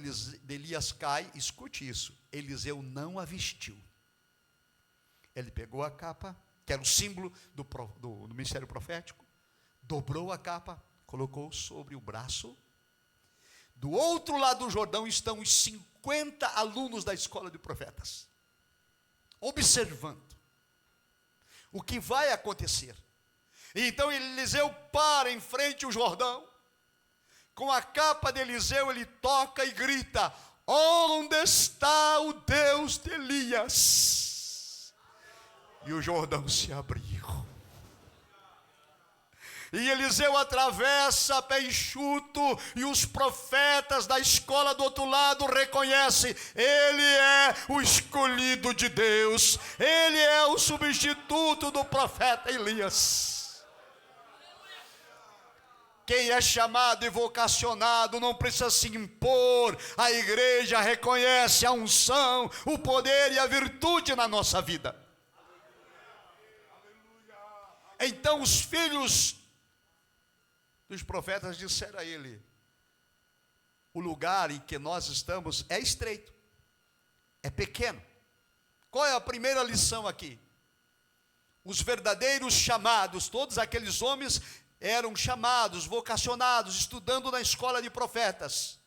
Elias cai, escute isso, Eliseu não a vestiu. Ele pegou a capa, que era o símbolo do ministério profético, dobrou a capa, colocou sobre o braço. Do outro lado do Jordão estão os 50 alunos da escola de profetas, observando o que vai acontecer. E então Eliseu para em frente ao Jordão, com a capa de Eliseu, ele toca e grita: onde está o Deus de Elias? E o Jordão se abriu. E Eliseu atravessa pé enxuto, e os profetas da escola do outro lado reconhecem: ele é o escolhido de Deus, ele é o substituto do profeta Elias. Quem é chamado e vocacionado não precisa se impor, a igreja reconhece a unção, o poder e a virtude na nossa vida. Então os filhos dos profetas disseram a ele: o lugar em que nós estamos é estreito, é pequeno. Qual é a primeira lição aqui? Os verdadeiros chamados, todos aqueles homens eram chamados, vocacionados, estudando na escola de profetas.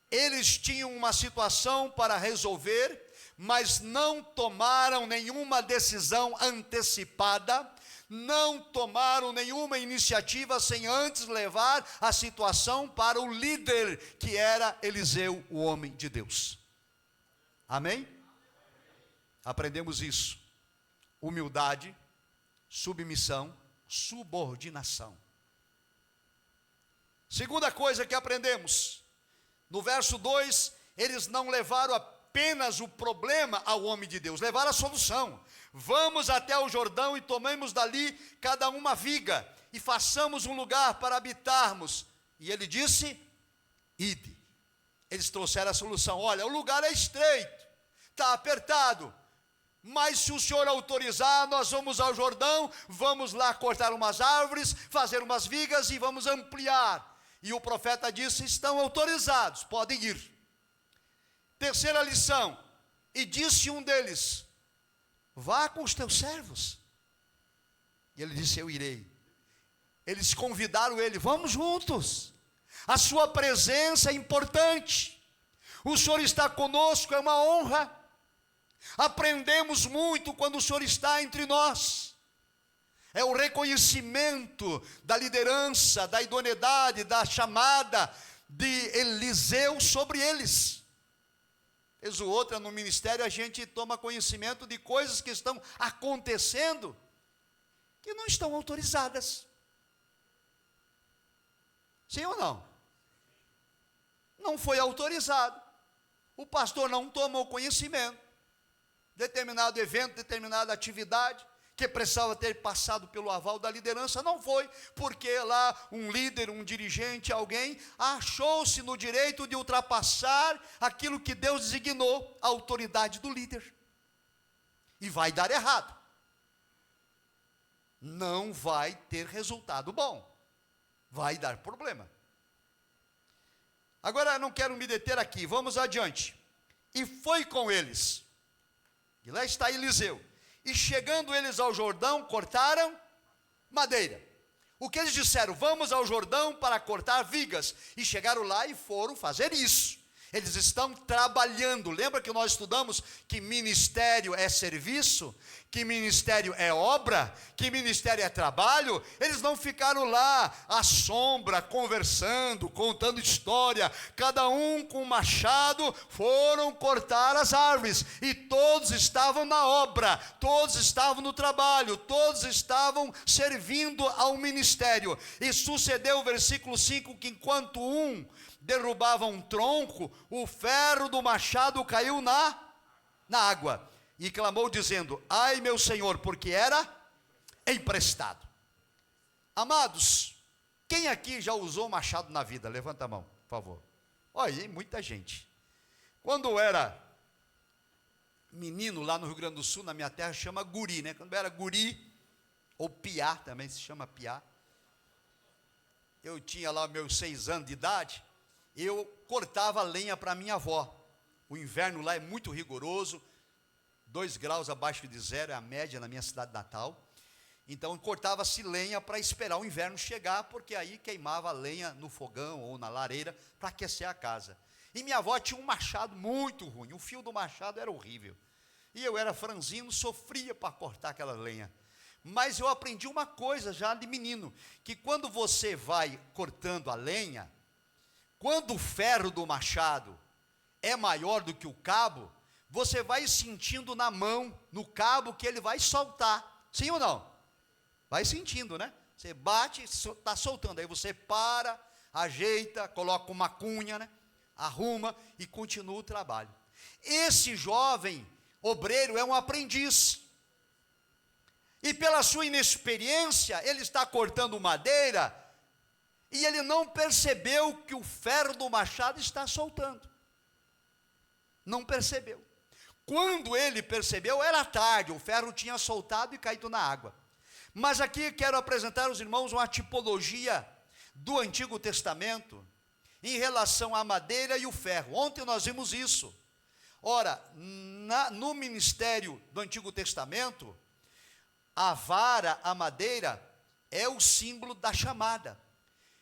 Eles tinham uma situação para resolver, mas não tomaram nenhuma decisão antecipada, não tomaram nenhuma iniciativa sem antes levar a situação para o líder, que era Eliseu, o homem de Deus. Amém? Aprendemos isso: humildade, submissão, subordinação. Segunda coisa que aprendemos, no verso 2, eles não levaram apenas o problema ao homem de Deus, levaram a solução. Vamos até o Jordão e tomemos dali cada uma viga, e façamos um lugar para habitarmos. E ele disse, ide. Eles trouxeram a solução. Olha, o lugar é estreito, está apertado, mas se o Senhor autorizar, nós vamos ao Jordão, vamos lá cortar umas árvores, fazer umas vigas e vamos ampliar. E o profeta disse, estão autorizados, podem ir. Terceira lição, e disse um deles, vá com os teus servos. E ele disse, eu irei. Eles convidaram ele, vamos juntos. A sua presença é importante. O Senhor está conosco, é uma honra. Aprendemos muito quando o Senhor está entre nós. É o reconhecimento da liderança, da idoneidade, da chamada de Eliseu sobre eles. Vez ou outra no ministério a gente toma conhecimento de coisas que estão acontecendo que não estão autorizadas. Sim ou não? Não foi autorizado. O pastor não tomou conhecimento. Determinado evento, determinada atividade, que precisava ter passado pelo aval da liderança, não foi, porque lá um líder, um dirigente, alguém, achou-se no direito de ultrapassar aquilo que Deus designou, a autoridade do líder. E vai dar errado. Não vai ter resultado bom. Vai dar problema. Agora eu não quero me deter aqui, vamos adiante. E foi com eles. E lá está Eliseu. E chegando eles ao Jordão, cortaram madeira. O que eles disseram? Vamos ao Jordão para cortar vigas. E chegaram lá e foram fazer isso. Eles estão trabalhando. Lembra que nós estudamos que ministério é serviço? Que ministério é obra? Que ministério é trabalho? Eles não ficaram lá à sombra, conversando, contando história. Cada um com um machado foram cortar as árvores. E todos estavam na obra, todos estavam no trabalho, todos estavam servindo ao ministério. E sucedeu o versículo 5, que enquanto um derrubava um tronco, o ferro do machado caiu na água, e clamou dizendo, ai meu Senhor, porque era emprestado. Amados, quem aqui já usou machado na vida? Levanta a mão, por favor. Olha, muita gente. Quando eu era menino lá no Rio Grande do Sul, na minha terra, chama guri, né? Quando eu era guri, ou piá, também se chama piá, eu tinha lá meus 6 anos de idade, eu cortava lenha para minha avó. O inverno lá é muito rigoroso, 2 graus abaixo de zero, é a média na minha cidade natal. Então cortava-se lenha para esperar o inverno chegar, porque aí queimava a lenha no fogão ou na lareira para aquecer a casa. E minha avó tinha um machado muito ruim, o fio do machado era horrível. E eu era franzino, sofria para cortar aquela lenha. Mas eu aprendi uma coisa já de menino, que quando você vai cortando a lenha, quando o ferro do machado é maior do que o cabo, você vai sentindo na mão, no cabo, que ele vai soltar. Sim ou não? Vai sentindo, né? Você bate, está soltando. Aí você para, ajeita, coloca uma cunha, né? Arruma e continua o trabalho. Esse jovem obreiro é um aprendiz. E pela sua inexperiência, ele está cortando madeira, e ele não percebeu que o ferro do machado está soltando. Não percebeu. Quando ele percebeu, era tarde, o ferro tinha soltado e caído na água. Mas aqui quero apresentar aos irmãos uma tipologia do Antigo Testamento em relação à madeira e o ferro. Ontem nós vimos isso. Ora, no ministério do Antigo Testamento, a vara, a madeira, é o símbolo da chamada.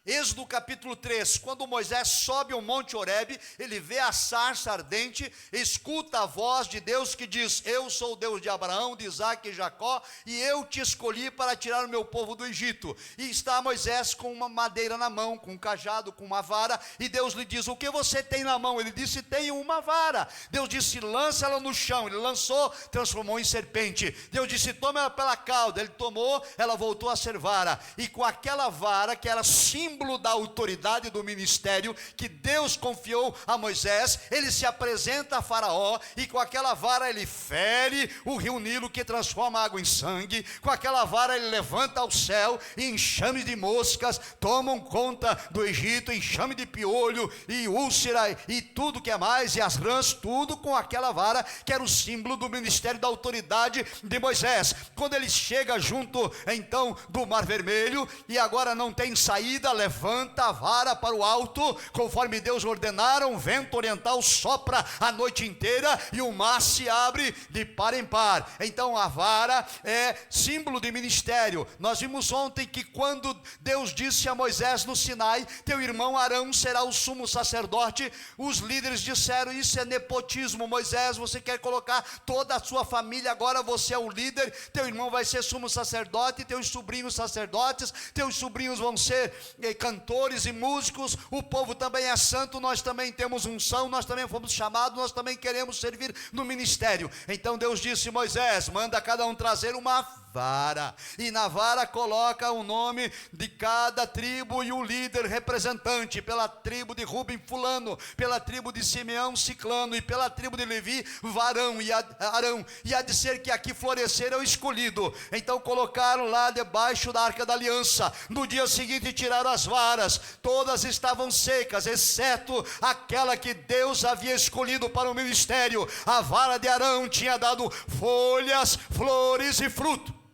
Êxodo capítulo 3, quando Moisés sobe ao monte Horebe, ele vê a sarça ardente, escuta a voz de Deus que diz, eu sou o Deus de Abraão, de Isaque e Jacó, e eu te escolhi para tirar o meu povo do Egito. E está Moisés com uma madeira na mão, com um cajado, com uma vara, e Deus lhe diz, o que você tem na mão? Ele disse, tenho uma vara. Deus disse, lança ela no chão. Ele lançou, transformou em serpente. Deus disse, toma ela pela cauda. Ele tomou, ela voltou a ser vara. E com aquela vara, que era símbolo símbolo da autoridade do ministério que Deus confiou a Moisés. Ele se apresenta a Faraó e com aquela vara ele fere o rio Nilo, que transforma a água em sangue. Com aquela vara ele levanta ao céu e enxame de moscas tomam conta do Egito, enxame de piolho e úlcera e tudo que é mais, e as rãs, tudo com aquela vara que era o símbolo do ministério da autoridade de Moisés. Quando ele chega junto então do Mar Vermelho e agora não tem saída, levanta a vara para o alto, conforme Deus ordenara, um vento oriental sopra a noite inteira e o mar se abre de par em par. Então a vara é símbolo de ministério. Nós vimos ontem que quando Deus disse a Moisés no Sinai: teu irmão Arão será o sumo sacerdote, os líderes disseram: isso é nepotismo, Moisés, você quer colocar toda a sua família, agora você é o líder, teu irmão vai ser sumo sacerdote, teus sobrinhos sacerdotes, teus sobrinhos vão ser cantores e músicos, o povo também é santo, nós também temos unção, nós também fomos chamados, nós também queremos servir no ministério. Então Deus disse: Moisés, manda cada um trazer uma vara, e na vara coloca o nome de cada tribo e o líder representante. Pela tribo de Ruben, fulano, pela tribo de Simeão, ciclano, e pela tribo de Levi, varão e Arão, e há de ser que aqui florescer é o escolhido. Então colocaram lá debaixo da arca da aliança. No dia seguinte tiraram as varas, todas estavam secas, exceto aquela que Deus havia escolhido para o ministério. A vara de Arão tinha dado folhas, flores e fruto.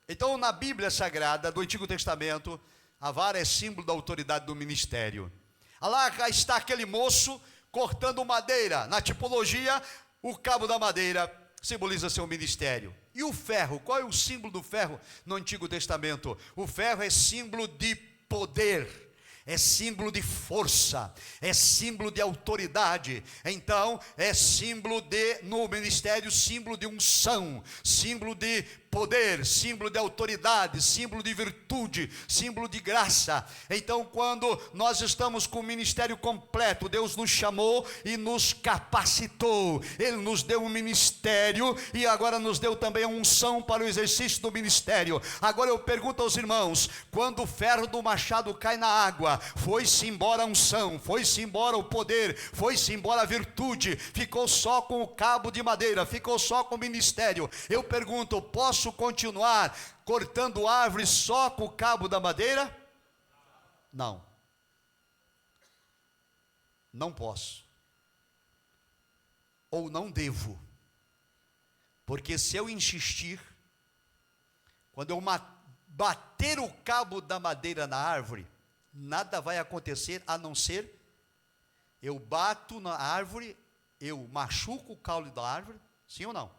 Então, na Bíblia Sagrada do Antigo Testamento, a vara é símbolo da autoridade do ministério. Lá está aquele moço cortando madeira. Na tipologia, o cabo da madeira simboliza seu ministério. E o ferro, qual é o símbolo do ferro no Antigo Testamento? O ferro é símbolo de poder, é símbolo de força, é símbolo de autoridade. Então é símbolo de, no ministério, símbolo de unção, símbolo de poder, símbolo de autoridade, símbolo de virtude, símbolo de graça. Então, quando nós estamos com o ministério completo, Deus nos chamou e nos capacitou. Ele nos deu um ministério e agora nos deu também a unção para o exercício do ministério. Agora eu pergunto aos irmãos: quando o ferro do machado cai na água, foi-se embora a unção, foi-se embora o poder, foi-se embora a virtude, ficou só com o cabo de madeira, ficou só com o ministério. Eu pergunto: posso continuar cortando árvores só com o cabo da madeira? Não. Não posso. Ou não devo. Porque se eu insistir, quando eu bater o cabo da madeira na árvore, nada vai acontecer a não ser eu bato na árvore, eu machuco o caule da árvore, sim ou não?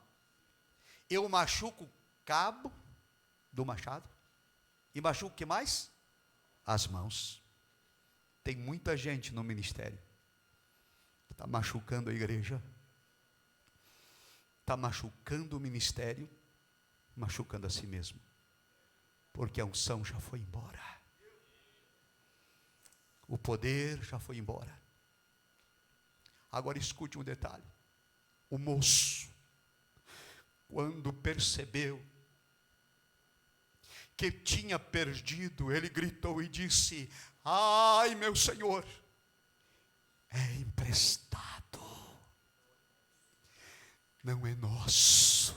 Eu machuco o cabo do machado e machuco o que mais? As mãos. Tem muita gente no ministério que está machucando a igreja, está machucando o ministério, machucando a si mesmo, porque a unção já foi embora, o poder já foi embora. Agora escute um detalhe: o moço, quando percebeu que tinha perdido, ele gritou e disse: ai, meu Senhor, é emprestado, não é nosso.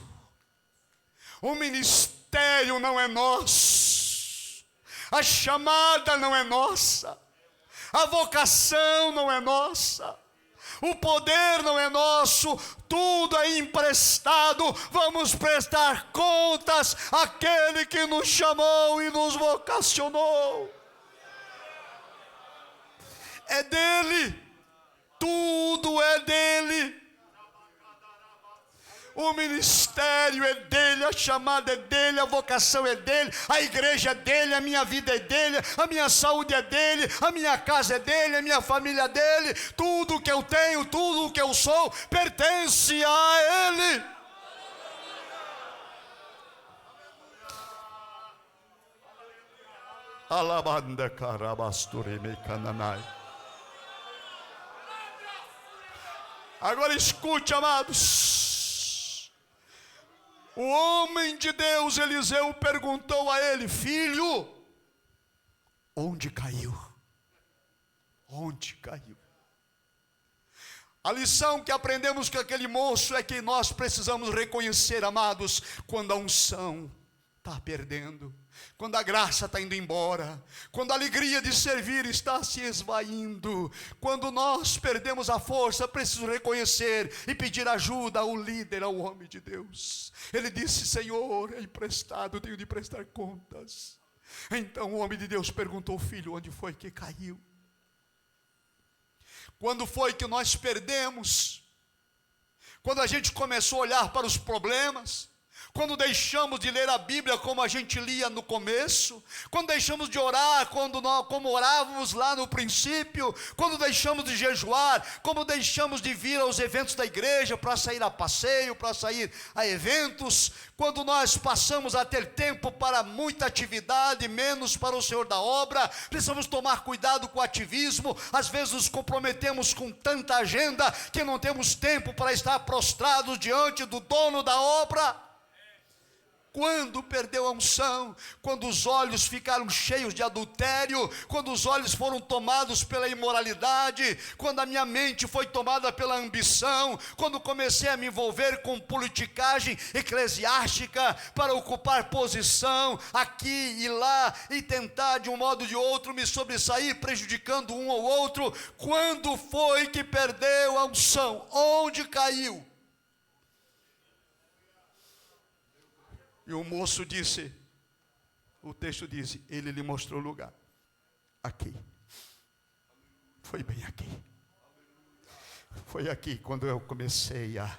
O ministério não é nosso, a chamada não é nossa, a vocação não é nossa, o poder não é nosso, tudo é emprestado. Vamos prestar contas àquele que nos chamou e nos vocacionou. É dele, tudo é dele. O ministério é dele, a chamada é dele, a vocação é dele, a igreja é dele, a minha vida é dele, a minha saúde é dele, a minha casa é dele, a minha família é dele. Tudo que eu tenho, tudo que eu sou, pertence a ele. Alabanda carabasture me cananai. Agora escute, amados. O homem de Deus, Eliseu, perguntou a ele: filho, onde caiu? Onde caiu? A lição que aprendemos com aquele moço é que nós precisamos reconhecer, amados, quando a unção está perdendo, quando a graça está indo embora, quando a alegria de servir está se esvaindo, quando nós perdemos a força, preciso reconhecer e pedir ajuda ao líder, ao homem de Deus. Ele disse: Senhor, é emprestado, tenho de prestar contas. Então o homem de Deus perguntou: filho, onde foi que caiu? Quando foi que nós perdemos? Quando a gente começou a olhar para os problemas, quando deixamos de ler a Bíblia como a gente lia no começo, quando deixamos de orar como orávamos lá no princípio, quando deixamos de jejuar, como deixamos de vir aos eventos da igreja para sair a passeio, para sair a eventos, quando nós passamos a ter tempo para muita atividade, menos para o Senhor da obra, precisamos tomar cuidado com o ativismo. Às vezes nos comprometemos com tanta agenda que não temos tempo para estar prostrados diante do dono da obra. Quando perdeu a unção, quando os olhos ficaram cheios de adultério, quando os olhos foram tomados pela imoralidade, quando a minha mente foi tomada pela ambição, quando comecei a me envolver com politicagem eclesiástica para ocupar posição aqui e lá e tentar de um modo ou de outro me sobressair, prejudicando um ou outro. Quando foi que perdeu a unção? Onde caiu? E o moço disse, o texto diz, ele lhe mostrou o lugar. Aqui. Foi bem aqui. Foi aqui quando eu comecei a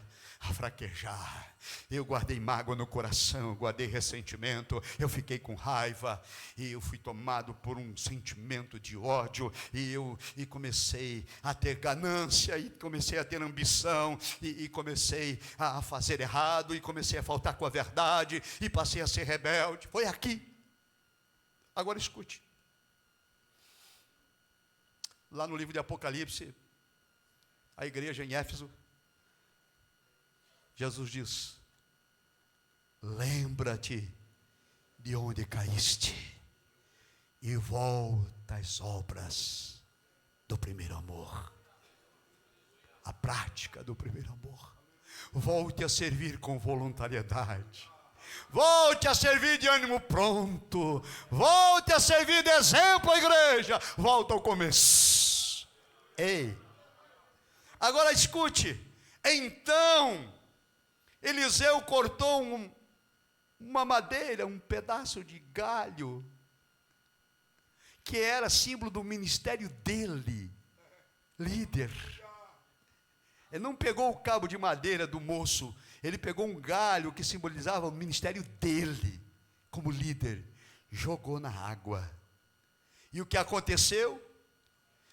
fraquejar. Eu guardei mágoa no coração, guardei ressentimento, eu fiquei com raiva, e eu fui tomado por um sentimento de ódio, e comecei a ter ganância, e comecei a ter ambição, e comecei a fazer errado, e comecei a faltar com a verdade, e passei a ser rebelde. Foi aqui. Agora escute. Lá no livro de Apocalipse, a igreja em Éfeso, Jesus diz: lembra-te de onde caíste e volta às obras do primeiro amor. A prática do primeiro amor. Volte a servir com voluntariedade. Volte a servir de ânimo pronto. Volte a servir de exemplo à igreja. Volta ao começo. Ei, agora escute. Então Eliseu cortou uma madeira, um pedaço de galho, que era símbolo do ministério dele, líder. Ele não pegou o cabo de madeira do moço, ele pegou um galho que simbolizava o ministério dele, como líder, jogou na água. E o que aconteceu?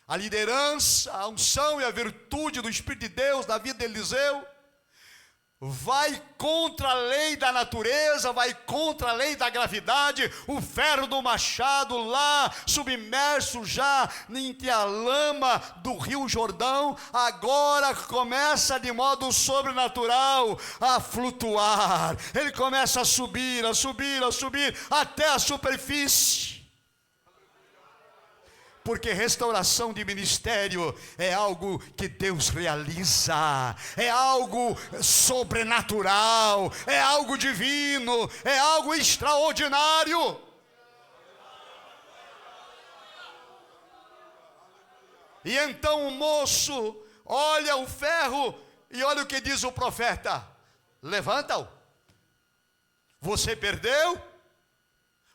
A liderança, a unção e a virtude do Espírito de Deus na vida de Eliseu vai contra a lei da natureza, vai contra a lei da gravidade. O ferro do machado lá, submerso já entre a lama do rio Jordão, agora começa de modo sobrenatural a flutuar. Ele começa a subir, a subir, a subir, até a superfície. Porque restauração de ministério é algo que Deus realiza, é algo sobrenatural, é algo divino, é algo extraordinário. E então o moço olha o ferro e olha o que diz o profeta: levanta-o. Você perdeu,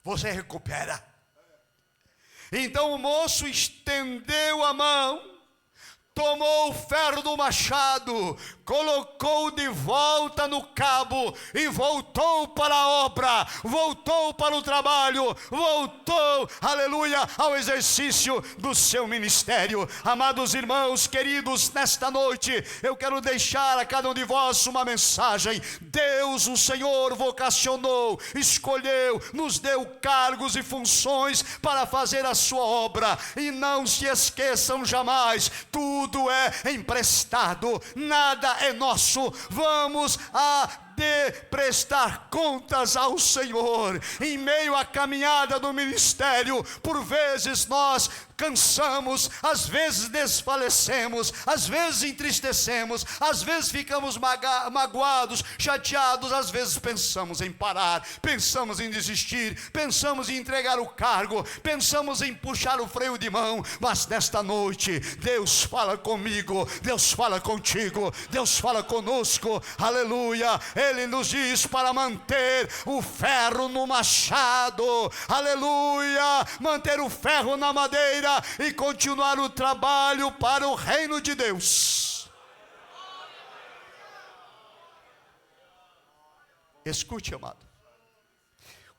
você recupera. Então o moço estendeu a mão, tomou o ferro do machado, colocou de volta no cabo e voltou para a obra, voltou para o trabalho, voltou, aleluia, ao exercício do seu ministério. Amados irmãos queridos, nesta noite eu quero deixar a cada um de vós uma mensagem. Deus, o Senhor, vocacionou, escolheu, nos deu cargos e funções para fazer a sua obra, e não se esqueçam jamais, tudo é emprestado, nada é nosso. Vamos a de prestar contas ao Senhor. Em meio à caminhada do ministério, por vezes nós cansamos, às vezes desfalecemos, às vezes entristecemos, às vezes ficamos magoados, chateados, às vezes pensamos em parar, pensamos em desistir, pensamos em entregar o cargo, pensamos em puxar o freio de mão. Mas nesta noite Deus fala comigo, Deus fala contigo, Deus fala conosco, aleluia. Ele nos diz para manter o ferro no machado, aleluia, manter o ferro na madeira e continuar o trabalho para o reino de Deus. Escute, amado,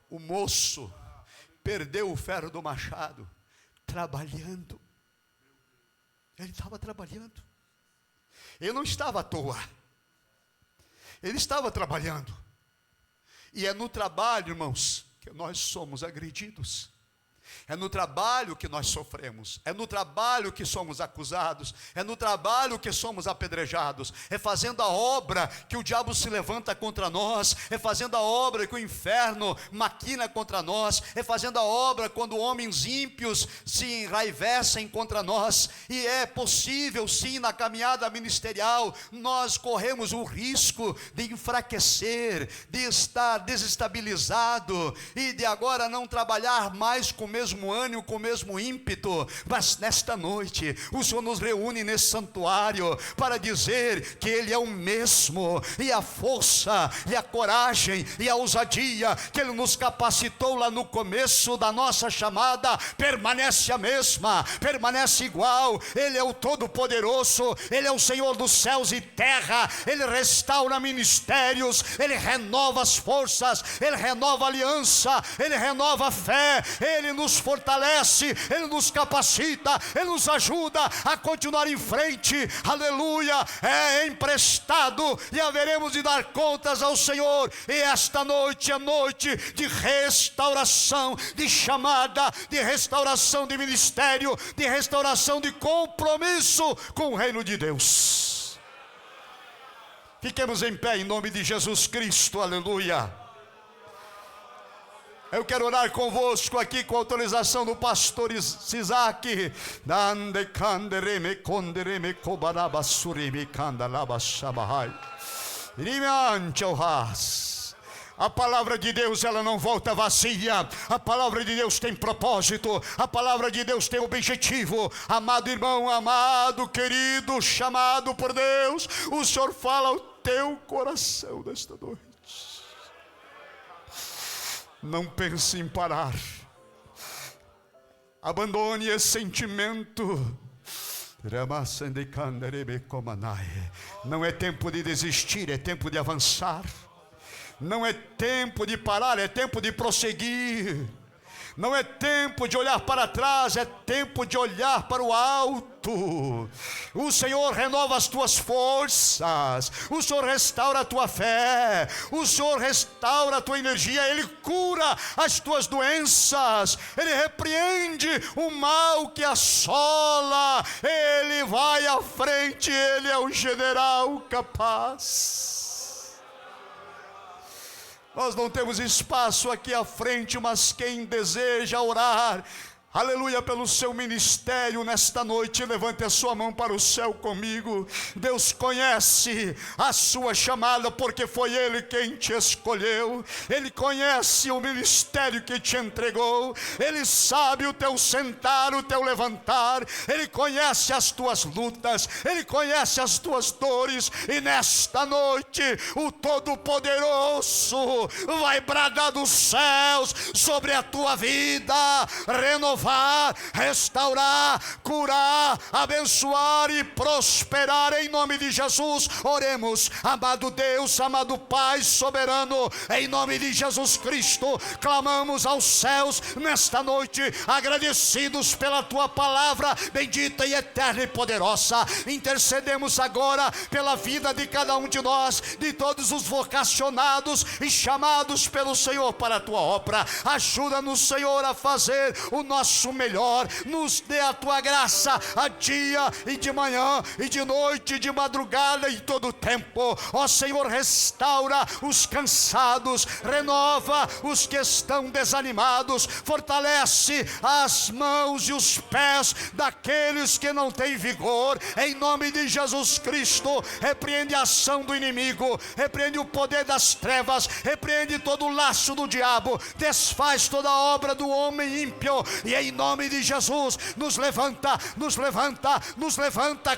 o moço perdeu o ferro do machado trabalhando. Ele estava trabalhando, ele não estava à toa, ele estava trabalhando. E é no trabalho, irmãos, que nós somos agredidos. É no trabalho que nós sofremos, é no trabalho que somos acusados, é no trabalho que somos apedrejados, é fazendo a obra que o diabo se levanta contra nós, é fazendo a obra que o inferno maquina contra nós, é fazendo a obra quando homens ímpios se enraivecem contra nós. E é possível sim, na caminhada ministerial, nós corremos o risco de enfraquecer, de estar desestabilizado e de agora não trabalhar mais com o mesmo ânimo, com o mesmo ímpeto. Mas nesta noite o Senhor nos reúne nesse santuário para dizer que Ele é o mesmo, e a força, e a coragem, e a ousadia que Ele nos capacitou lá no começo da nossa chamada permanece a mesma, permanece igual. Ele é o Todo-Poderoso, Ele é o Senhor dos céus e terra. Ele restaura ministérios, Ele renova as forças, Ele renova a aliança, Ele renova a fé, Ele nos fortalece, Ele nos capacita, Ele nos ajuda a continuar em frente, aleluia. É emprestado e haveremos de dar contas ao Senhor. E esta noite é noite de restauração, de chamada, de restauração de ministério, de restauração de compromisso com o reino de Deus. Fiquemos em pé em nome de Jesus Cristo, aleluia. Eu quero orar convosco aqui com a autorização do pastor Isaac. A palavra de Deus, ela não volta vazia. A palavra de Deus tem propósito. A palavra de Deus tem objetivo. Amado irmão, amado, querido, chamado por Deus, o Senhor fala ao teu coração nesta noite. Não pense em parar. Abandone esse sentimento. Não é tempo de desistir, é tempo de avançar. Não é tempo de parar, é tempo de prosseguir. Não é tempo de olhar para trás, é tempo de olhar para o alto. O Senhor renova as tuas forças, o Senhor restaura a tua fé, o Senhor restaura a tua energia, Ele cura as tuas doenças, Ele repreende o mal que assola, Ele vai à frente, Ele é o general capaz. Nós não temos espaço aqui à frente, mas quem deseja orar, aleluia, pelo seu ministério nesta noite, levante a sua mão para o céu comigo. Deus conhece a sua chamada, porque foi Ele quem te escolheu. Ele conhece o ministério que te entregou. Ele sabe o teu sentar, o teu levantar. Ele conhece as tuas lutas, Ele conhece as tuas dores. E nesta noite o Todo-Poderoso vai bradar dos céus sobre a tua vida, renovar, restaurar, curar, abençoar e prosperar em nome de Jesus. Oremos. Amado Deus, amado Pai soberano, em nome de Jesus Cristo, clamamos aos céus nesta noite, agradecidos pela tua palavra bendita e eterna e poderosa. Intercedemos agora pela vida de cada um de nós, de todos os vocacionados e chamados pelo Senhor para a tua obra. Ajuda-nos, Senhor, a fazer o nosso nosso melhor. Nos dê a tua graça a dia e de manhã e de noite e de madrugada e todo o tempo. Ó Senhor, restaura os cansados, renova os que estão desanimados, fortalece as mãos e os pés daqueles que não têm vigor. Em nome de Jesus Cristo, repreende a ação do inimigo, repreende o poder das trevas, repreende todo o laço do diabo, desfaz toda a obra do homem ímpio, e em nome de Jesus, nos levanta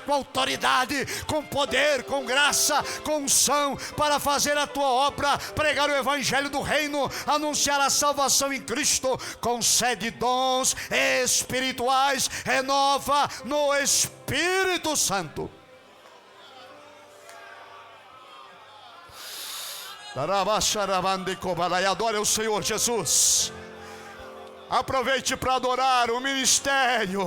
com autoridade, com poder, com graça, com unção, para fazer a tua obra, pregar o evangelho do reino, anunciar a salvação em Cristo. Concede dons espirituais, renova no Espírito Santo. Adore o Senhor Jesus. Aproveite para adorar o ministério.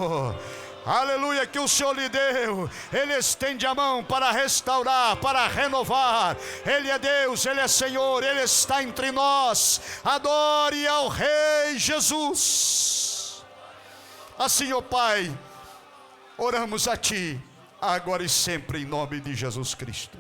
Aleluia, que o Senhor lhe deu. Ele estende a mão para restaurar, para renovar. Ele é Deus, Ele é Senhor, Ele está entre nós. Adore ao Rei Jesus. Assim, ó Pai, oramos a Ti, agora e sempre, em nome de Jesus Cristo.